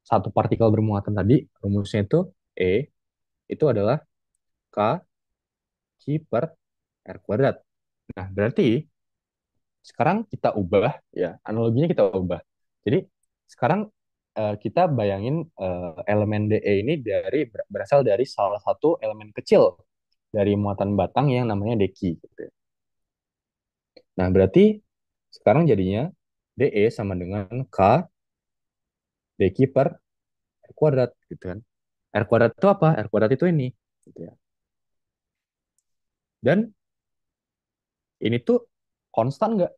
satu partikel bermuatan tadi, rumusnya itu E itu adalah K Q per R kuadrat. Nah, berarti sekarang kita ubah, ya, analoginya kita ubah. Jadi, sekarang kita bayangin elemen DE ini berasal dari salah satu elemen kecil dari muatan batang yang namanya deki gitu ya. Nah, berarti sekarang jadinya DE sama dengan K deki per R kuadrat gitu kan. R kuadrat itu apa? R kuadrat itu ini gitu ya. Dan ini tuh konstan nggak?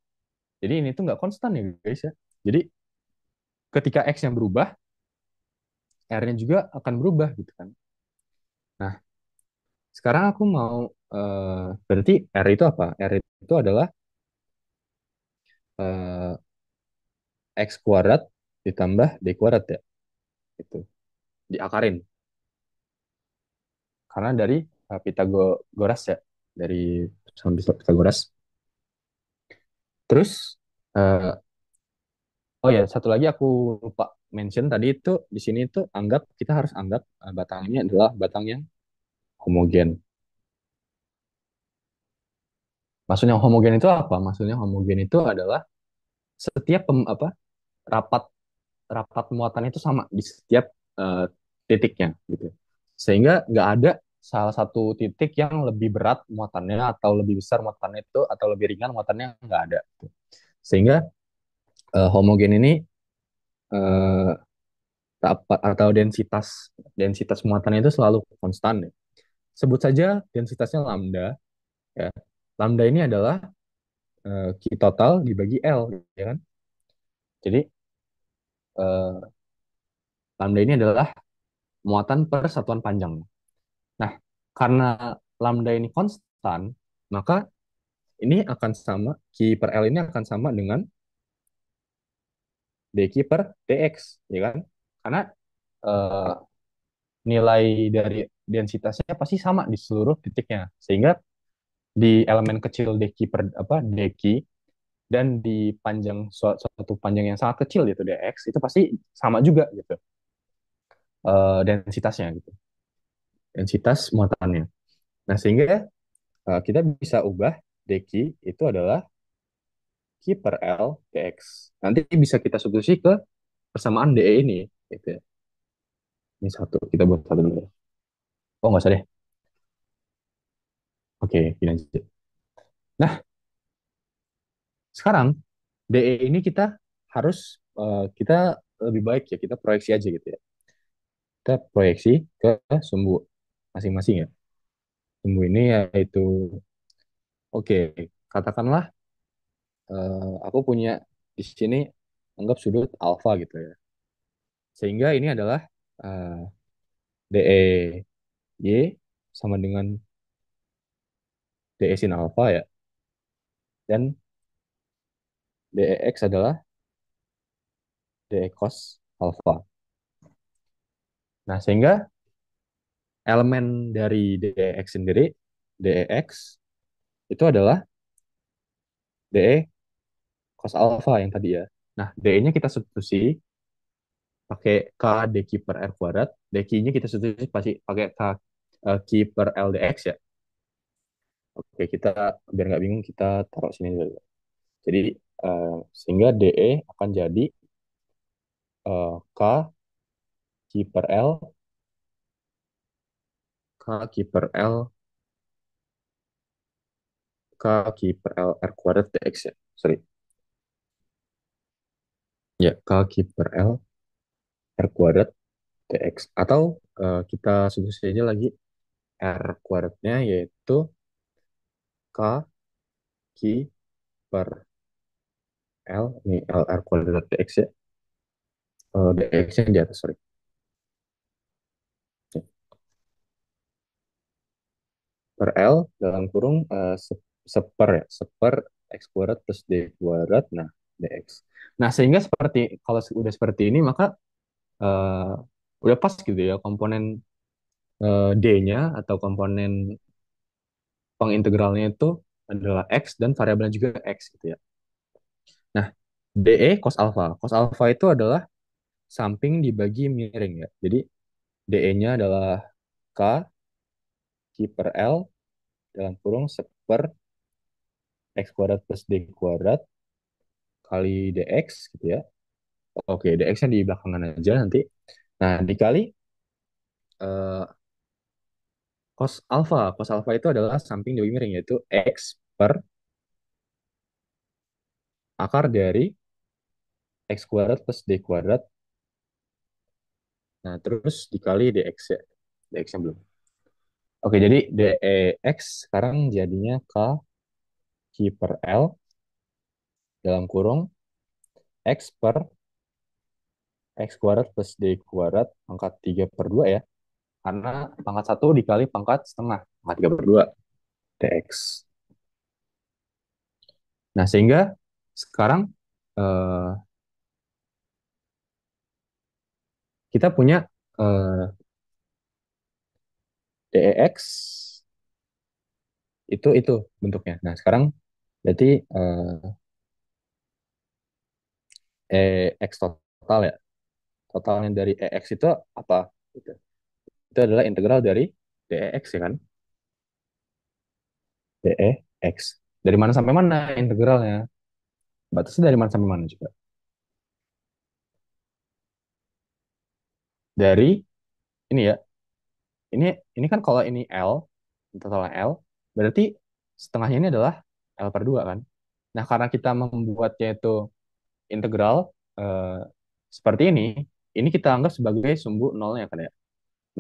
Jadi ini tuh nggak konstan ya guys ya. Jadi ketika X yang berubah, R-nya juga akan berubah gitu kan. Nah, sekarang aku mau berarti R itu apa? R itu adalah eh, X kuadrat ditambah D kuadrat ya. Itu diakarin. Karena dari Pitagoras ya. Dari sama Pitagoras. Terus eh, oh ya, satu lagi aku lupa mention tadi itu di sini itu kita harus anggap batang ini adalah batang yang homogen. Maksudnya homogen itu apa? Maksudnya homogen itu adalah setiap rapat rapat muatan itu sama di setiap eh, titiknya gitu. Sehingga nggak ada salah satu titik yang lebih berat muatannya atau lebih besar muatannya itu atau lebih ringan muatannya nggak ada. Gitu. Sehingga homogen ini eh, atau densitas densitas muatannya itu selalu konstan ya. Sebut saja densitasnya lambda ya. Lambda ini adalah Q total dibagi L ya kan. Jadi eh, lambda ini adalah muatan per satuan panjang. Nah, karena lambda ini konstan, maka ini akan sama, Q per L ini akan sama dengan dq per dx, ya kan? Karena eh, nilai dari densitasnya pasti sama di seluruh titiknya. Sehingga di elemen kecil dq dan di suatu panjang yang sangat kecil yaitu dx itu pasti sama juga gitu densitasnya gitu. Densitas muatannya. Nah, sehingga kita bisa ubah dq itu adalah Q per L dx. Nanti bisa kita substitusi ke persamaan DE ini. Gitu ya. Ini satu, kita buat satu dulu. Oh, nggak usah deh. Oke, gini aja. Nah, sekarang DE ini kita lebih baik ya, kita proyeksi aja gitu ya. Kita proyeksi ke sumbu masing-masing ya. Sumbu ini yaitu, oke, katakanlah aku punya di sini anggap sudut alfa gitu ya. Sehingga ini adalah DE Y sama dengan DE sin alfa ya. Dan DEX adalah DE cos alfa. Nah, sehingga elemen dari DEX sendiri, DEX, itu adalah DE cos alfa yang tadi ya. Nah, DE-nya kita substitusi pakai K dq per R kuadrat. Dq-nya kita substitusi pasti pakai K Q per LDX ya. Oke, kita biar nggak bingung, kita taruh sini dulu. Jadi, Sehingga DE akan jadi K Q per L, K Q per L, K Q per L R kuadrat dx ya. Sorry. Ya, K Q per L R kuadrat dx. Atau kita substitusi aja lagi R kuadratnya yaitu K Q per L, ini L R kuadrat dx ya. Dx-nya di atas, sorry. Per L dalam kurung seper ya, seper X kuadrat plus D kuadrat, nah dx. Nah, sehingga seperti, kalau udah seperti ini, maka eh, udah pas gitu ya komponen D-nya atau komponen pengintegralnya itu adalah X dan variabelnya juga X gitu ya. Nah, DE cos alpha. Cos alpha itu adalah samping dibagi miring ya. Jadi DE-nya adalah K Q per L dalam kurung seper X kuadrat plus D kuadrat kali dx gitu ya. Oke, dx-nya di belakangan aja nanti. Nah, dikali eh, cos alpha. Cos alpha itu adalah samping dibagi miring yaitu X per akar dari X kuadrat plus D kuadrat. Nah, terus dikali dx ya. Dx-nya belum. Oke, jadi dx sekarang jadinya K Q per L dalam kurung X per X kuadrat plus D kuadrat pangkat 3 per 2 ya. Karena pangkat 1 dikali pangkat setengah. Pangkat 3 per 2 dx. Nah, sehingga sekarang eh, kita punya dx itu bentuknya. Nah, sekarang berarti x total ya. Totalnya dari EX itu apa? Gitu. Itu adalah integral dari DEX ya kan? DEX. Dari mana sampai mana integralnya? Batasnya dari mana sampai mana juga? Dari ini ya. Ini ini kan kalau ini L, totalnya L, berarti setengahnya ini adalah L per 2 kan? Nah, karena kita membuatnya itu integral eh, seperti ini kita anggap sebagai sumbu nolnya kan ya.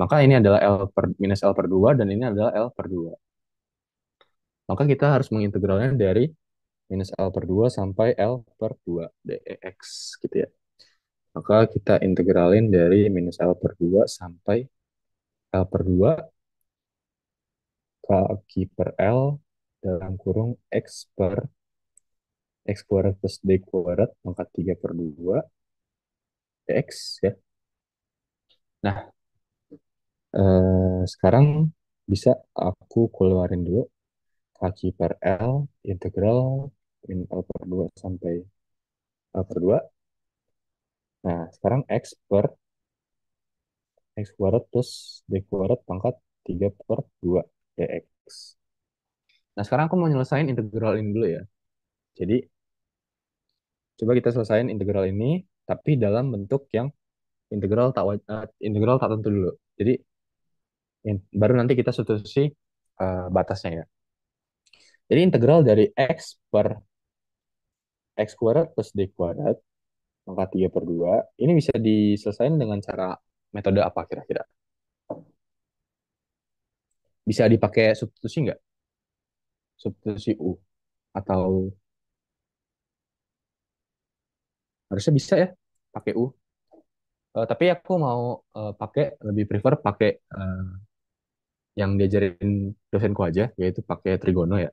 Maka ini adalah L per minus L per 2 dan ini adalah L per 2. Maka kita harus mengintegralnya dari minus L per 2 sampai L per 2 dx gitu ya. Maka kita integralin dari minus L per 2 sampai L per 2 K per L dalam kurung X per X kuadrat plus D kuadrat pangkat 3 per 2 dx ya. Nah, sekarang bisa aku keluarin dulu kaki per L integral min L per 2 sampai L per 2. Nah, sekarang X per X kuadrat plus D kuadrat pangkat 3 per 2 dx. Nah, sekarang aku mau nyelesain integral ini dulu ya. Jadi, coba kita selesain integral ini, tapi dalam bentuk yang integral tak tentu dulu. Jadi, baru nanti kita substitusi batasnya ya. Jadi, integral dari X per X kuadrat plus D kuadrat pangkat 3 per 2, ini bisa diselesaikan dengan cara metode apa kira-kira? Bisa dipakai substitusi nggak? Substitusi U. Atau harusnya bisa ya, pakai U. Tapi aku mau pakai, lebih prefer pakai yang diajarin dosenku aja, yaitu pakai trigono ya.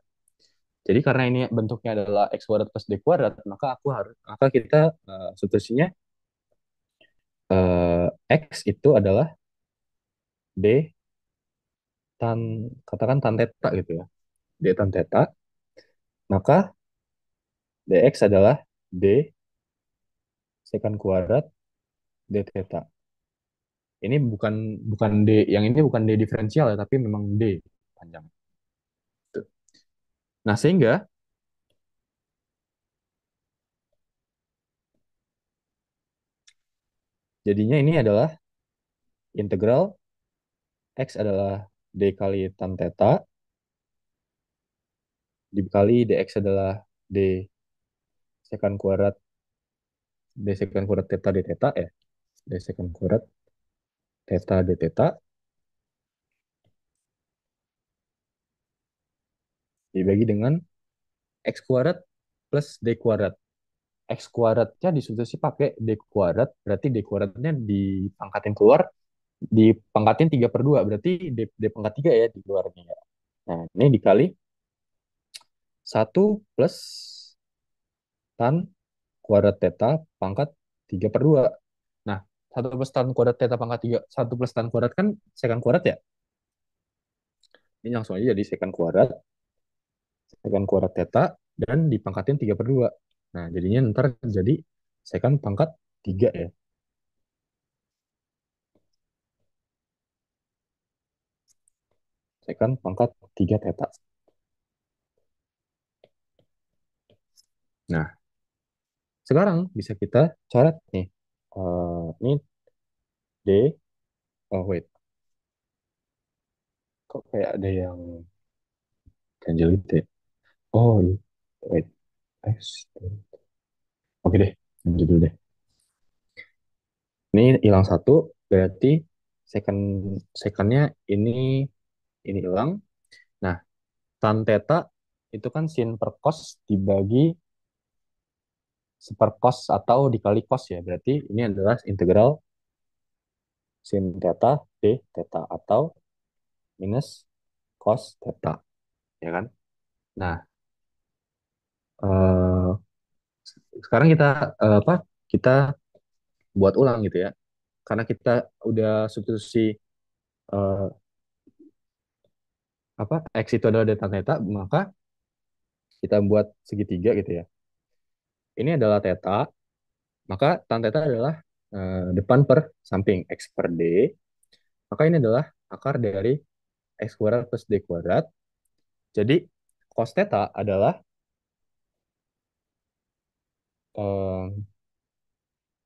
Jadi karena ini bentuknya adalah X kuadrat plus D kuadrat, maka kita substitusinya X itu adalah D tan, katakan tan theta gitu ya. D tan theta, maka dx adalah D secant kuadrat D theta. Ini bukan bukan D, yang ini bukan D diferensial ya, tapi memang D panjang. Tuh. Nah, sehingga Jadinya ini adalah integral X adalah D kali tan theta dikali dx adalah D secant kuadrat D secant kuadrat theta d theta ya. D secant kuadrat theta d theta dibagi dengan X kuadrat plus D kuadrat. X kuadratnya disubstitusi pakai D kuadrat, berarti D kuadratnya dipangkatin keluar, dipangkatin 3/2, berarti D pangkat 3 ya di luarnya. Ya. Nah, ini dikali 1 plus tan kuadrat theta pangkat 3/2. Nah, 1 plus tan kuadrat theta pangkat 3, 1 plus tan kuadrat kan secant kuadrat ya? Ini langsung aja jadi secant kuadrat theta, dan dipangkatin 3/2. Nah, jadinya ntar jadi secant pangkat 3 ya. Secant pangkat 3 theta. Nah, sekarang bisa kita coret nih. Ini D, oh wait, kok kayak ada yang ganjil gitu ya? Oh, iya. Wait, X. Oke deh, lanjut dulu deh. Ini hilang satu, berarti second secondnya ini hilang. Nah, tan theta itu kan sin per cos dibagi seper cos atau dikali cos ya. Berarti ini adalah integral sin theta d theta atau minus cos theta, ya kan? Nah, eh, sekarang kita apa? Kita buat ulang gitu ya. Karena kita udah substitusi eh, apa x itu adalah delta theta, maka kita buat segitiga gitu ya. Ini adalah theta, maka tan theta adalah depan per samping x per d. Maka ini adalah akar dari x kuadrat plus d kuadrat. Jadi cos theta adalah eh,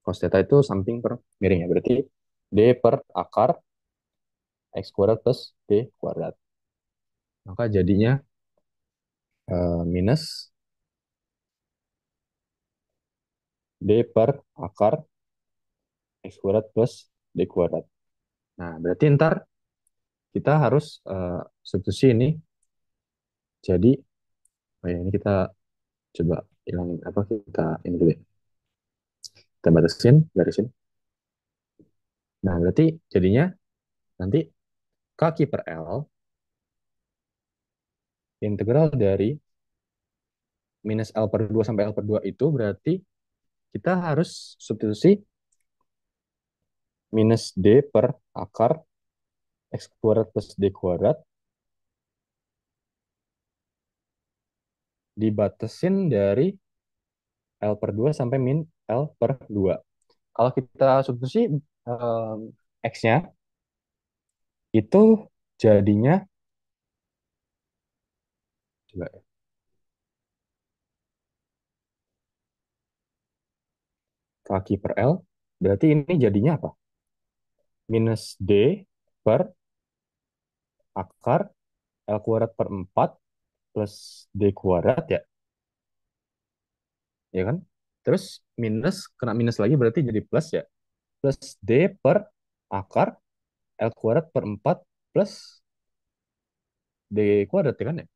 cos theta itu samping per miring ya. Berarti d per akar x kuadrat plus d kuadrat. Maka jadinya minus d per akar x kuadrat plus d kuadrat. Nah, berarti ntar kita harus substitusi ini. Jadi, oh ya, ini kita coba hilangin apa kita ini dulu ya. Kita batasin, garisin. Nah, berarti jadinya nanti kaki per L integral dari minus L per 2 sampai L per 2 itu berarti kita harus substitusi minus D per akar X kuadrat plus D kuadrat dibatasin dari L per 2 sampai min L per 2. Kalau kita substitusi X-nya itu jadinya coba ya, kaki per L berarti ini jadinya apa? Minus D per akar L kuadrat per 4 plus D kuadrat ya, ya kan? Terus minus, kena minus lagi berarti jadi plus ya. Plus D per akar L kuadrat per 4 plus D kuadrat ya kan ya?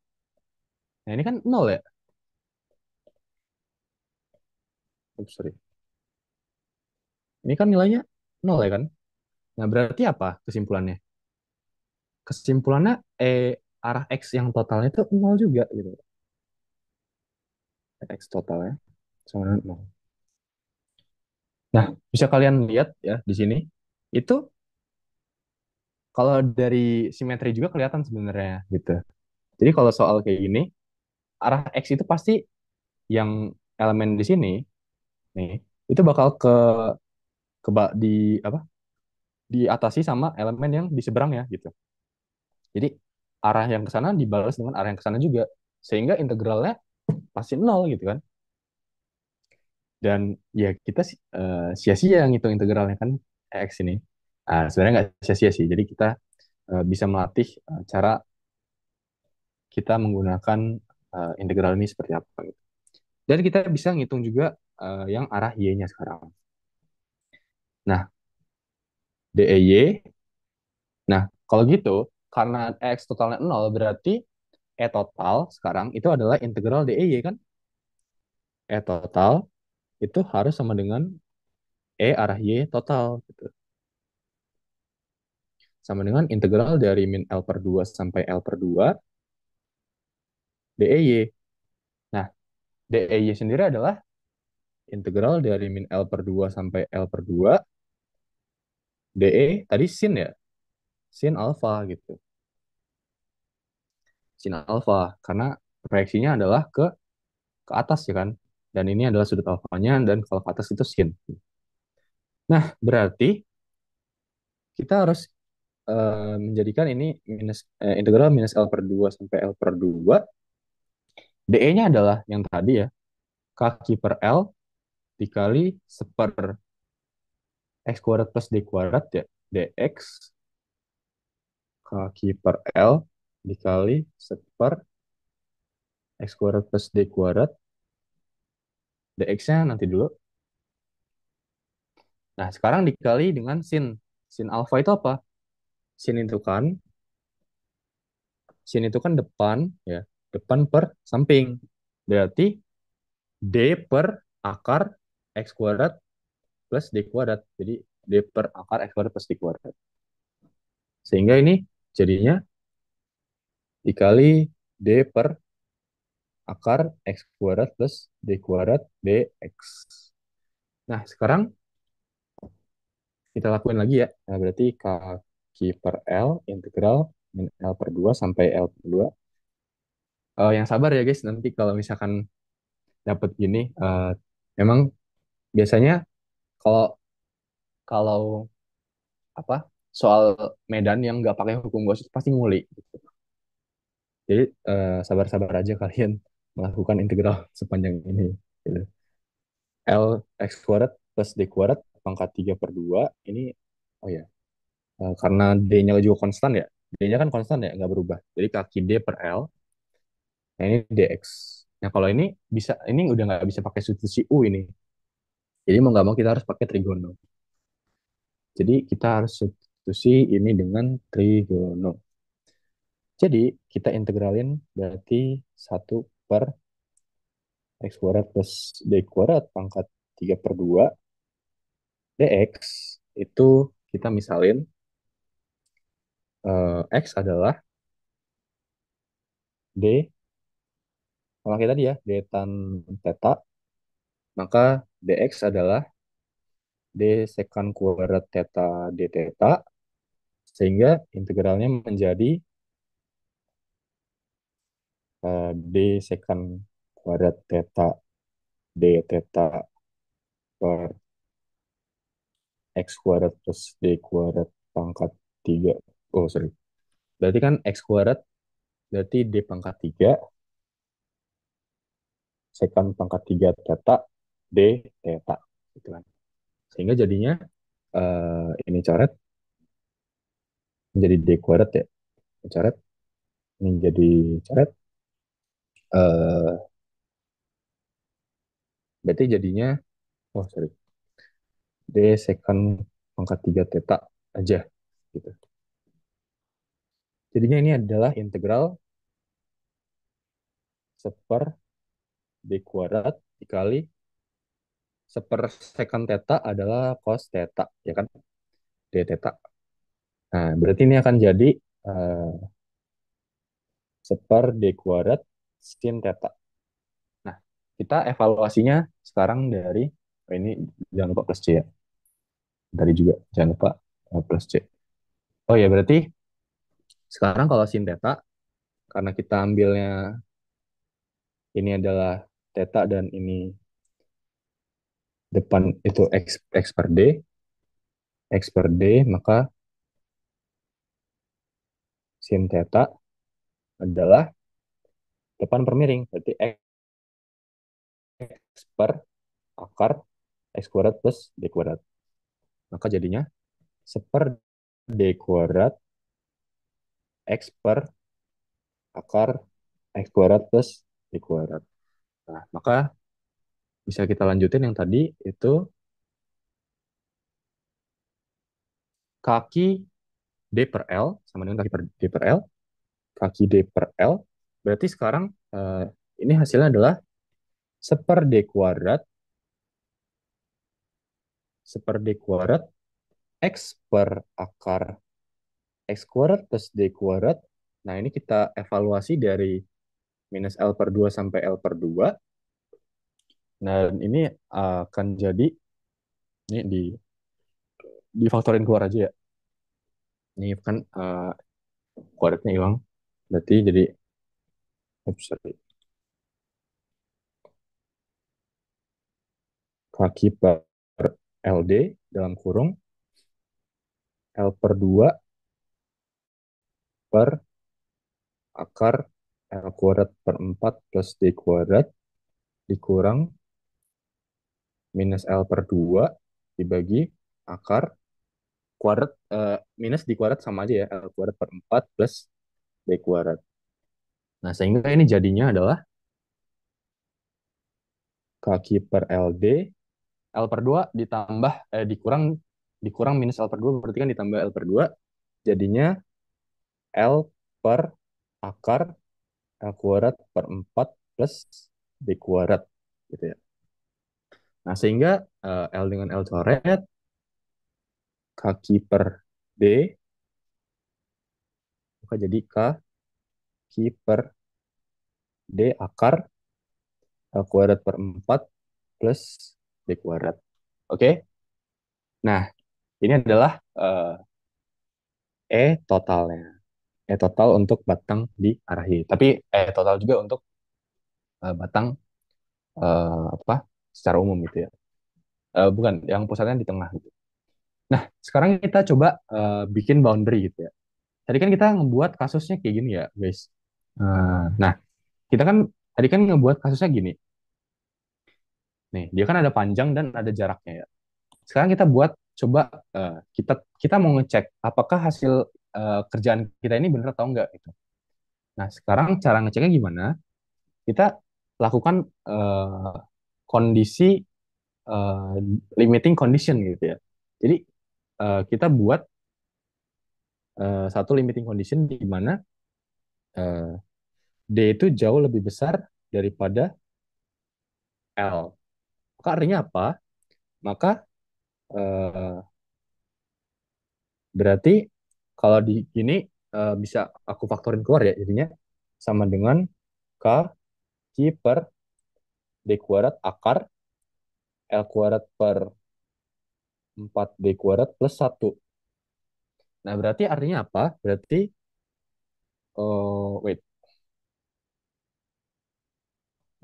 Nah ini kan nol ya? Oops, sorry. Ini kan nilainya nol ya kan? Nah berarti apa kesimpulannya? Kesimpulannya arah X yang totalnya itu nol juga gitu. X totalnya sama dengan nol. Nah, bisa kalian lihat ya di sini. Itu kalau dari simetri juga kelihatan sebenarnya gitu. Jadi kalau soal kayak gini, arah X itu pasti yang elemen di sini nih itu bakal di apa? Diatasi sama elemen yang di seberangnya gitu. Jadi arah yang ke sana dibalas dengan arah yang ke sana juga, sehingga integralnya pasti nol gitu kan. Dan ya kita sia-sia ngitung integralnya kan. X ini. Sebenarnya nggak sia-sia sih. Jadi kita bisa melatih cara kita menggunakan integral ini seperti apa gitu. Dan kita bisa ngitung juga yang arah Y-nya sekarang. Nah, DEY. Nah, kalau gitu, karena X totalnya 0, berarti E total sekarang itu adalah integral DEY kan? E total itu harus sama dengan E arah Y total gitu. Sama dengan integral dari min L per 2 sampai L per 2 DEY. Nah, DEY sendiri adalah integral dari min L per 2 sampai L per 2 DE tadi sin ya, sin alfa gitu. Sin alfa karena proyeksinya adalah ke atas ya kan. Dan ini adalah sudut alfanya dan kalau ke atas itu sin. Nah, berarti kita harus menjadikan ini integral minus L per 2 sampai L per 2. DE-nya adalah yang tadi ya, kaki per L dikali seper X kuadrat plus D kuadrat ya, DX kaki per L dikali seper X kuadrat plus D kuadrat, DX-nya nanti dulu. Nah, sekarang dikali dengan sin. Sin alfa itu apa? Sin itu kan, sin itu kan depan ya, depan per samping. Berarti D per akar X kuadrat plus D kuadrat. Jadi D per akar X kuadrat plus D kuadrat. Sehingga ini jadinya dikali D per akar X kuadrat plus D kuadrat DX. Nah, sekarang kita lakuin lagi ya. Nah, berarti kaki per L integral min L per 2 sampai L per 2. Yang sabar ya guys, nanti kalau misalkan dapat gini, memang biasanya kalau kalau apa soal Medan yang nggak pakai hukum Gauss itu pasti nguli. Jadi sabar-sabar aja kalian melakukan integral sepanjang ini. Gitu. L X kuadrat plus D kuadrat pangkat 3 per 2 ini, oh ya, karena D-nya juga konstan ya. D-nya kan konstan ya, nggak berubah. Jadi kaki D per L, nah ini DX. Nah kalau ini bisa, ini udah nggak bisa pakai substitusi U ini. Jadi mau nggak mau kita harus pakai trigono. Jadi kita harus substitusi ini dengan trigono. Jadi kita integralin berarti 1 per X kuadrat plus D kuadrat pangkat 3 per 2 DX itu kita misalin X adalah D, sama kita tadi ya, D tan theta, maka DX adalah D sekant kuadrat theta D theta, sehingga integralnya menjadi D sekant kuadrat theta D theta per X kuadrat plus D kuadrat pangkat 3. Oh, sorry. Berarti kan X kuadrat, berarti D pangkat 3 sekant pangkat 3 theta D theta. Gitu kan. Sehingga jadinya ini coret menjadi D kuadrat ya. Coret, ini jadi coret. Berarti jadinya, oh sorry, D sekant pangkat 3 theta aja. Gitu. Jadinya ini adalah integral seper D kuadrat dikali seper sekant theta adalah cos theta, ya kan? D theta. Nah, berarti ini akan jadi uh, seper D kuadrat sin theta. Nah, kita evaluasinya sekarang dari, oh ini jangan lupa plus C ya. Tadi juga jangan lupa plus C. Oh ya, berarti sekarang kalau sin theta, karena kita ambilnya ini adalah theta dan ini depan itu X per D, X per D, maka sin theta adalah depan per miring, berarti X per akar X kuadrat plus D kuadrat. Maka jadinya seper D kuadrat X per akar X kuadrat plus D kuadrat. Nah, maka bisa kita lanjutin yang tadi itu kaki D per L sama dengan kaki per D per L, kaki D per L. Berarti sekarang ini hasilnya adalah seper D kuadrat, seper D kuadrat X per akar X kuadrat plus D kuadrat. Nah, ini kita evaluasi dari minus L per 2 sampai L per 2. Nah, ini akan jadi, ini difaktorin keluar aja ya. Ini kan kuadratnya hilang. Berarti jadi, oops, sorry. Kaki per LD dalam kurung L per 2 per akar L kuadrat per 4 plus D kuadrat dikurang minus L per 2 dibagi akar kuadrat, minus D kuadrat sama aja ya, L kuadrat per 4 plus D kuadrat. Nah, sehingga ini jadinya adalah kaki per LD, L per 2 ditambah, dikurang, dikurang minus L per 2, berarti kan ditambah L per 2, jadinya L per akar L kuadrat per 4 plus D kuadrat, gitu ya. Nah, sehingga L dengan L coret, kaki per D, maka jadi kaki per D akar L kuadrat per 4 plus D kuadrat. Oke? Nah, ini adalah totalnya. Total untuk batang di arahi. Tapi total juga untuk batang apa secara umum gitu ya. Bukan, yang pusatnya di tengah gitu. Nah, sekarang kita coba bikin boundary gitu ya. Tadi kan kita ngebuat kasusnya kayak gini ya, guys. Nah, kita kan tadi kan ngebuat kasusnya gini. Nih, dia kan ada panjang dan ada jaraknya ya. Sekarang kita buat coba, kita kita mau ngecek apakah hasil kerjaan kita ini benar atau enggak gitu. Nah, sekarang cara ngeceknya gimana? Kita lakukan kondisi eh, limiting condition gitu ya. Jadi kita buat satu limiting condition di mana eh, D itu jauh lebih besar daripada L. Maka artinya apa? Maka eh, berarti kalau di gini bisa aku faktorin keluar ya, jadinya sama dengan K Q per D kuadrat akar L kuadrat per 4 D kuadrat plus 1. Nah, berarti artinya apa? Berarti, wait,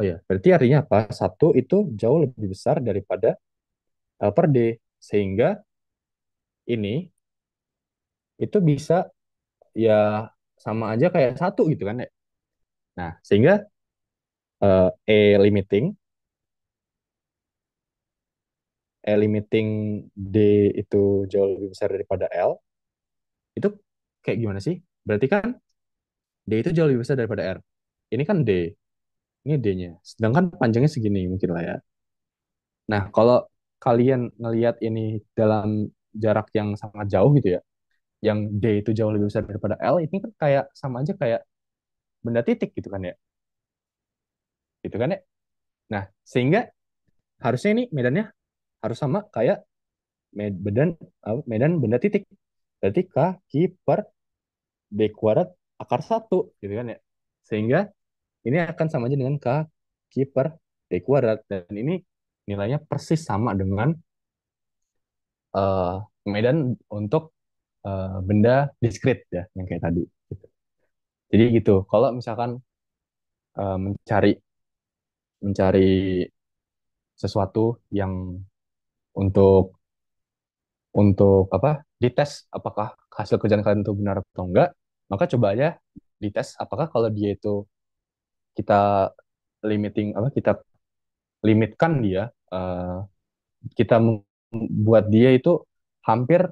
oh ya, berarti artinya apa? Satu itu jauh lebih besar daripada L per D. Sehingga ini itu bisa ya sama aja kayak satu gitu kan ya. Nah, sehingga limiting, limiting D itu jauh lebih besar daripada L, itu kayak gimana sih? Berarti kan D itu jauh lebih besar daripada R. Ini kan D, ini D-nya. Sedangkan panjangnya segini mungkin lah ya. Nah, kalau kalian ngelihat ini dalam jarak yang sangat jauh gitu ya, yang D itu jauh lebih besar daripada L, ini kan kayak sama aja kayak benda titik gitu kan ya. Gitu kan ya. Nah, sehingga harusnya ini medannya harus sama kayak medan medan benda titik. Berarti kaki per D kuadrat akar satu gitu kan ya. Sehingga ini akan sama aja dengan kaki per D kuadrat. Dan ini nilainya persis sama dengan eh, medan untuk benda diskrit ya, yang kayak tadi. Gitu. Jadi gitu, kalau misalkan mencari mencari sesuatu yang untuk apa dites apakah hasil kerjaan kalian itu benar atau enggak, maka coba aja dites apakah kalau dia itu kita limiting apa kita limitkan dia, kita buat dia itu hampir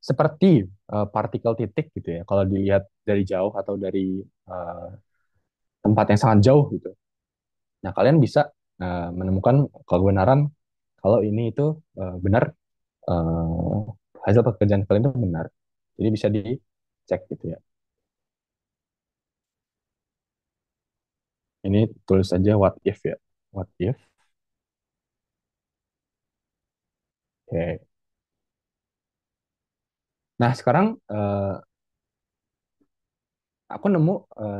seperti partikel titik gitu ya. Kalau dilihat dari jauh atau dari eh, tempat yang sangat jauh gitu. Nah, kalian bisa menemukan kebenaran kalau ini itu benar, eh, hasil pekerjaan kalian itu benar. Jadi bisa dicek gitu ya. Ini tulis saja what if ya. What if? Oke. Nah, sekarang aku nemu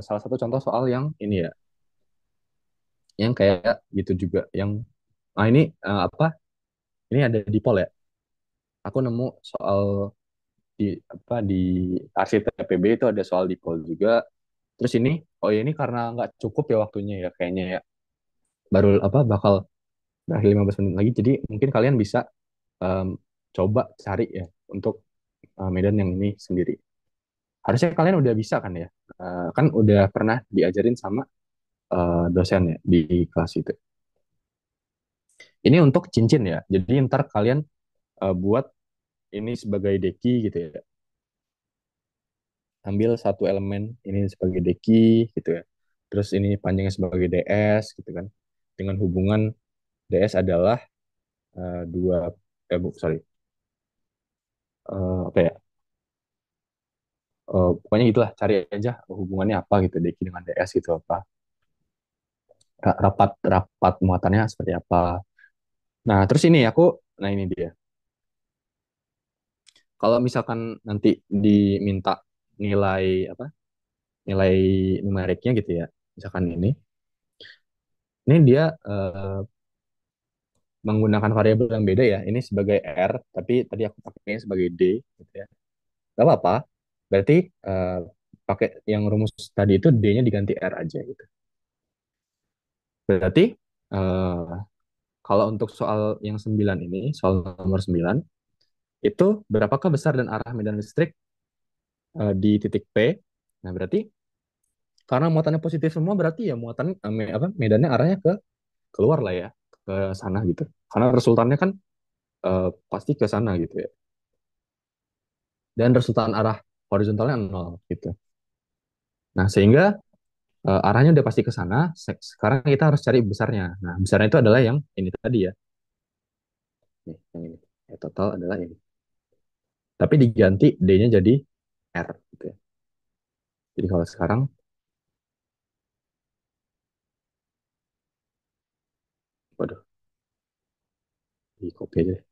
salah satu contoh soal yang ini ya, yang kayak gitu juga, yang ini apa? Ini ada di Pol ya. Aku nemu soal di apa di RCTPB itu ada soal di Pol juga. Terus ini, oh ya ini karena nggak cukup ya waktunya ya kayaknya ya. Baru apa bakal berakhir 15 menit lagi. Jadi mungkin kalian bisa em, coba cari ya untuk medan yang ini sendiri. Harusnya kalian udah bisa kan ya. Kan udah pernah diajarin sama dosen ya di kelas itu. Ini untuk cincin ya. Jadi ntar kalian buat ini sebagai deki gitu ya. Ambil satu elemen ini sebagai deki gitu ya. Terus ini panjangnya sebagai ds gitu kan. Dengan hubungan ds adalah dua sorry, apa ya? Pokoknya itulah, cari aja hubungannya apa gitu deki dengan ds gitu apa. Rapat rapat muatannya seperti apa. Nah, terus ini nah ini dia. Kalau misalkan nanti diminta nilai apa? Nilai numeriknya gitu ya. Misalkan ini dia menggunakan variabel yang beda ya. Ini sebagai R, tapi tadi aku pakainya sebagai D gitu ya. Gak apa-apa. Berarti pakai yang rumus tadi itu D-nya diganti R aja gitu. Berarti eh, kalau untuk soal yang 9 ini, soal nomor 9 itu berapakah besar dan arah medan listrik di titik P? Nah, berarti karena muatannya positif semua berarti ya muatan apa medannya arahnya ke keluar lah ya, ke sana gitu. Karena resultannya kan pasti ke sana gitu ya. Dan resultan arah horizontalnya nol gitu. Nah, sehingga arahnya udah pasti ke sana. Sekarang kita harus cari besarnya. Nah, besarnya itu adalah yang ini tadi ya. Nih, yang ini. Ya, total adalah ini. Tapi diganti D-nya jadi R gitu ya. Jadi kalau sekarang, waduh, di copy aja deh.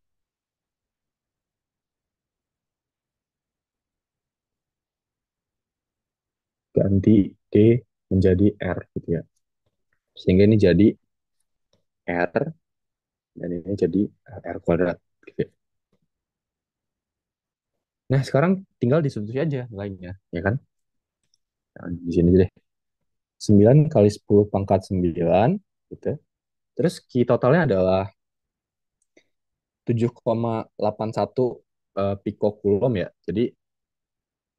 Ganti D menjadi R gitu ya. Sehingga ini jadi R dan ini jadi R kuadrat gitu ya. Nah, sekarang tinggal disubstitusi aja nilainya, ya kan? Nah, di sini aja deh. 9 kali 10 pangkat 9 gitu. Terus Q totalnya adalah 7,81 picocoulomb ya. Jadi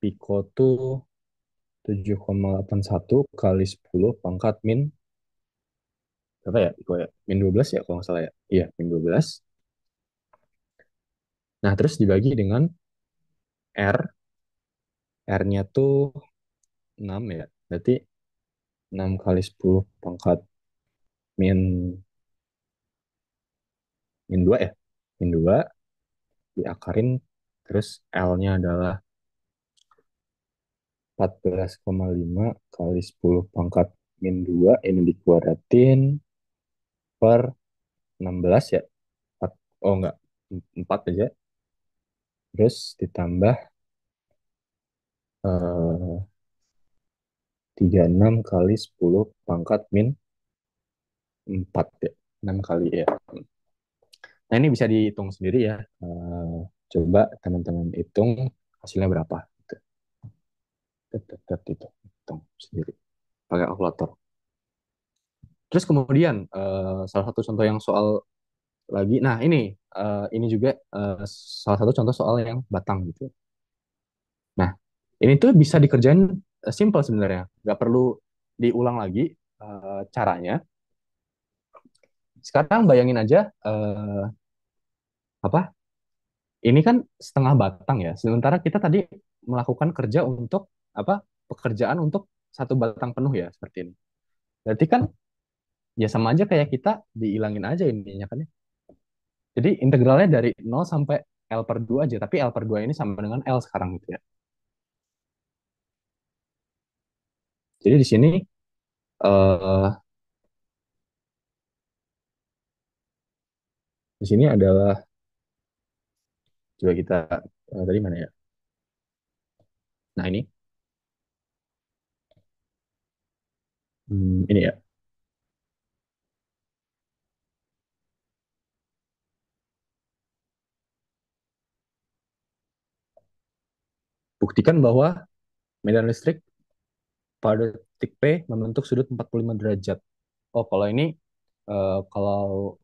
pico tuh 7,81 kali 10 pangkat min berapa ya? Pico ya? Min 12 ya kalau nggak salah ya. Iya, min 12. Nah, terus dibagi dengan R. R-nya tuh 6 ya. Berarti 6 kali 10 pangkat min min 2 ya. Min 2 diakarin, terus L-nya adalah 14,5 kali 10 pangkat min 2 ini dikuadratin per 16 ya. 4, oh enggak, 4 aja. Terus ditambah 36 kali 10 pangkat min 4 ya. 6 kali ya. Nah ini bisa dihitung sendiri ya. Coba teman-teman hitung hasilnya berapa. Gitu. Itu hitung sendiri pakai kalkulator. Terus kemudian salah satu contoh yang soal lagi. Nah, ini juga salah satu contoh soal yang batang gitu. Nah, ini tuh bisa dikerjain simple sebenarnya, nggak perlu diulang lagi caranya. Sekarang bayangin aja apa ini kan setengah batang ya. Sementara kita tadi melakukan kerja untuk apa? Pekerjaan untuk satu batang penuh ya, seperti ini. Berarti kan ya sama aja kayak kita dihilangin aja ininya kan ya. Jadi integralnya dari 0 sampai L per 2 aja, tapi L per 2 ini sama dengan L sekarang gitu ya. Jadi eh di sini adalah coba kita tadi mana ya? Nah, ini ya. Buktikan bahwa medan listrik pada titik P membentuk sudut 45 derajat. Oh, kalau ini kalau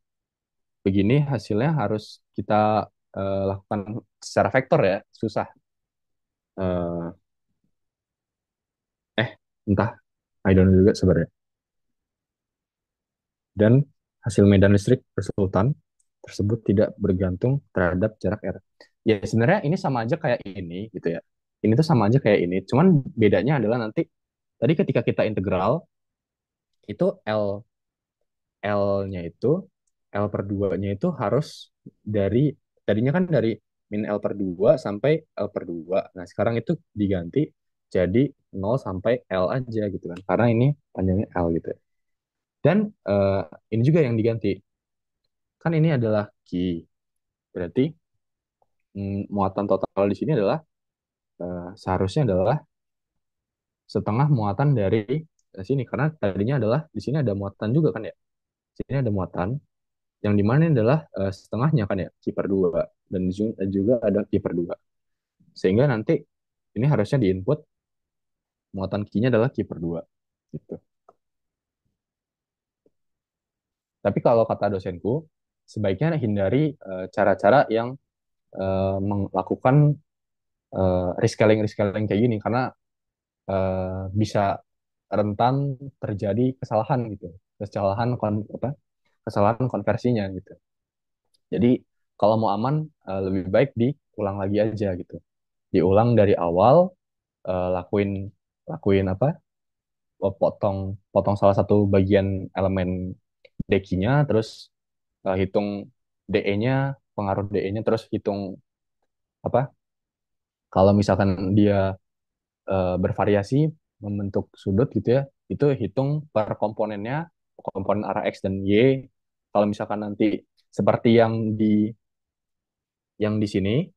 begini hasilnya harus kita lakukan secara vektor ya, susah. Eh, entah, I don't know juga sebenarnya. Dan hasil medan listrik resultan tersebut tidak bergantung terhadap jarak R. Ya sebenarnya ini sama aja kayak ini gitu ya. Ini tuh sama aja kayak ini, cuman bedanya adalah nanti tadi ketika kita integral itu L-nya itu L per 2-nya itu harus dari tadinya kan dari min L per 2 sampai L per 2. Nah, sekarang itu diganti jadi 0 sampai L aja gitu kan. Karena ini panjangnya L gitu ya. Dan ini juga yang diganti. Kan ini adalah Q. Berarti muatan total di sini adalah seharusnya adalah setengah muatan dari sini karena tadinya adalah di sini ada muatan juga kan ya. Di sini ada muatan yang dimana ini adalah setengahnya kan ya Q per 2 dan di sini juga ada Q per 2. Sehingga nanti ini harusnya di input muatan Q-nya adalah Q per 2 gitu. Tapi kalau kata dosenku sebaiknya hindari cara-cara yang melakukan rescaling kayak gini karena bisa rentan terjadi kesalahan gitu, kesalahan kesalahan konversinya gitu. Jadi kalau mau aman lebih baik diulang lagi aja gitu, diulang dari awal, lakuin lakuin apa, potong potong salah satu bagian elemen dekinya, terus hitung DE-nya, pengaruh DE-nya, terus hitung apa kalau misalkan dia bervariasi membentuk sudut gitu ya, itu hitung per komponennya, komponen arah X dan Y. Kalau misalkan nanti seperti yang di sini,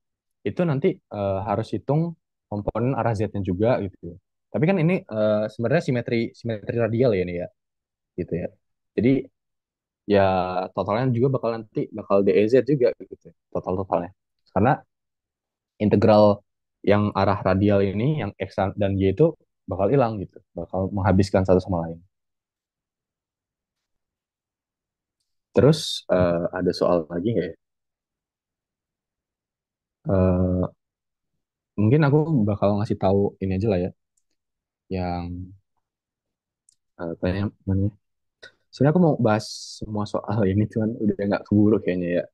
itu nanti harus hitung komponen arah Z-nya juga gitu. Tapi kan ini sebenarnya simetri simetri radial ya ini ya, gitu ya. Jadi ya totalnya juga bakal DEZ juga gitu, totalnya. Karena integral yang arah radial ini, yang X dan Y itu bakal hilang gitu, bakal menghabiskan satu sama lain. Terus ada soal lagi nggak ya? Eh, mungkin aku bakal ngasih tahu ini aja lah ya, yang apa ya namanya? Sebenarnya aku mau bahas semua soal ini, cuman udah nggak keburu kayaknya ya.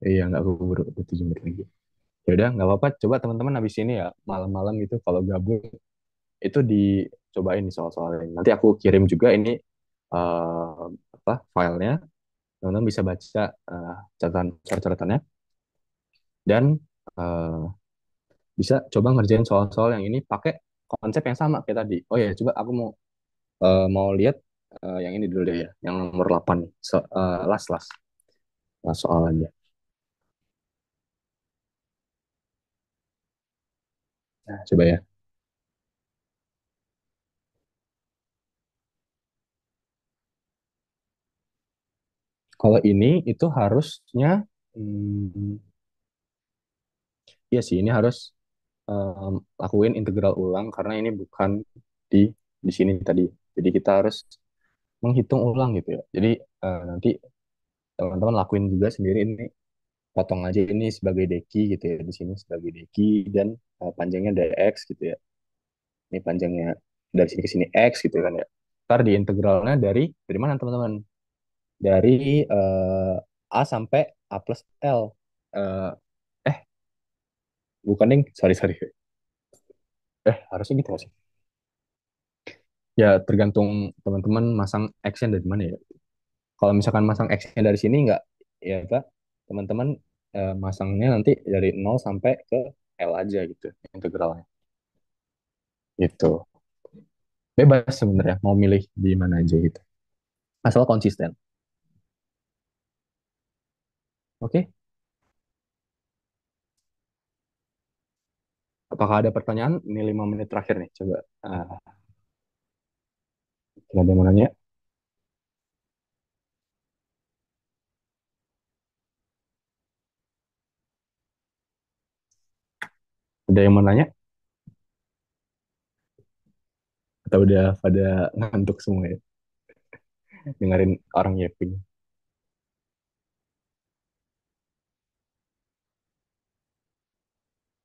Iya nggak keburu, udah 7 menit lagi. Ya udah nggak apa-apa. Coba teman-teman habis ini ya malam-malam gitu kalau gabung itu dicobain nih soal-soal ini. Nanti aku kirim juga ini eh, apa filenya. Teman-teman bisa baca catatan coret-coretannya dan eh, bisa coba ngerjain soal-soal yang ini pakai konsep yang sama kayak tadi. Oh ya, coba aku mau lihat yang ini dulu deh ya, yang nomor 8 nih. Last last last soal aja. Nah, coba ya. Kalau ini itu harusnya iya sih ini harus lakuin integral ulang karena ini bukan di di sini tadi. Jadi kita harus menghitung ulang gitu ya. Jadi nanti teman-teman lakuin juga sendiri ini, potong aja ini sebagai deki gitu ya, di sini sebagai deki dan panjangnya dx gitu ya. Ini panjangnya dari sini ke sini x gitu kan ya. Ntar di integralnya dari mana teman-teman? Dari A sampai A plus L. eh eh bukan ding, sorry sorry. Harusnya gitu nggak sih? Ya tergantung teman-teman masang action dari mana ya. Kalau misalkan masang action dari sini nggak, ya Kak, teman-teman masangnya nanti dari nol sampai ke L aja gitu, integralnya. Gitu. Bebas sebenarnya mau milih di mana aja gitu. Asal konsisten. Oke, apakah ada pertanyaan? Ini 5 menit terakhir nih, coba. Ada yang mau nanya? Ada yang mau nanya? Atau udah pada ngantuk semua ya? Dengerin orang yapping.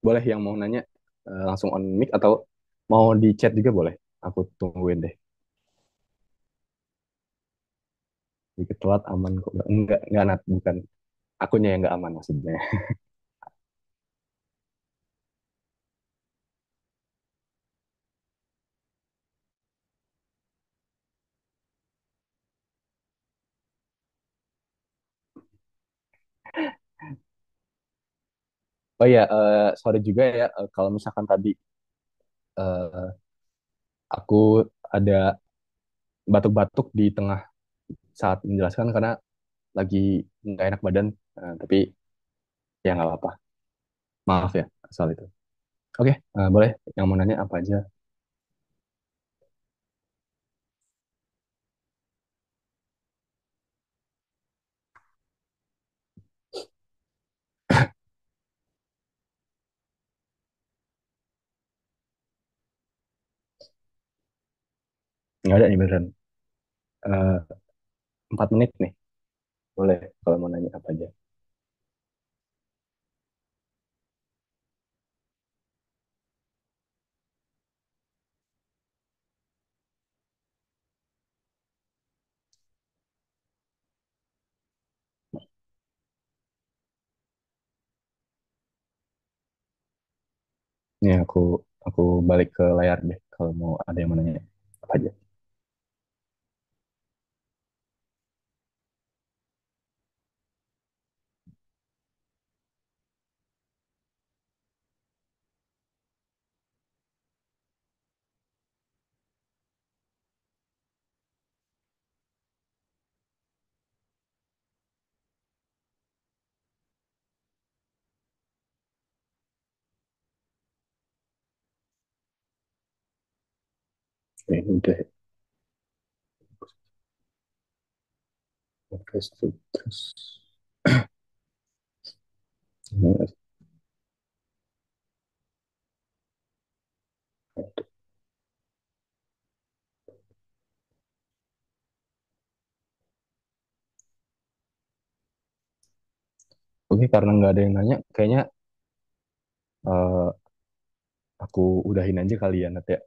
Boleh yang mau nanya langsung on mic atau mau di chat juga boleh. Aku tungguin deh. Dikit telat aman kok. Enggak, Nat, bukan. Akunya yang nggak aman maksudnya. Oh iya, sorry juga ya kalau misalkan tadi eh, aku ada batuk-batuk di tengah saat menjelaskan karena lagi nggak enak badan. Tapi ya nggak apa-apa. Maaf ya soal itu. Oke, boleh. Yang mau nanya apa aja? Nggak ada nih beneran. Eh, 4 menit nih. Boleh kalau mau nanya apa aja. Nih aku balik ke layar deh kalau mau ada yang mau nanya apa aja. Udah. Terus, terus. Oke, karena nggak ada yang nanya, kayaknya eh, aku udahin aja kali ya, Nat ya.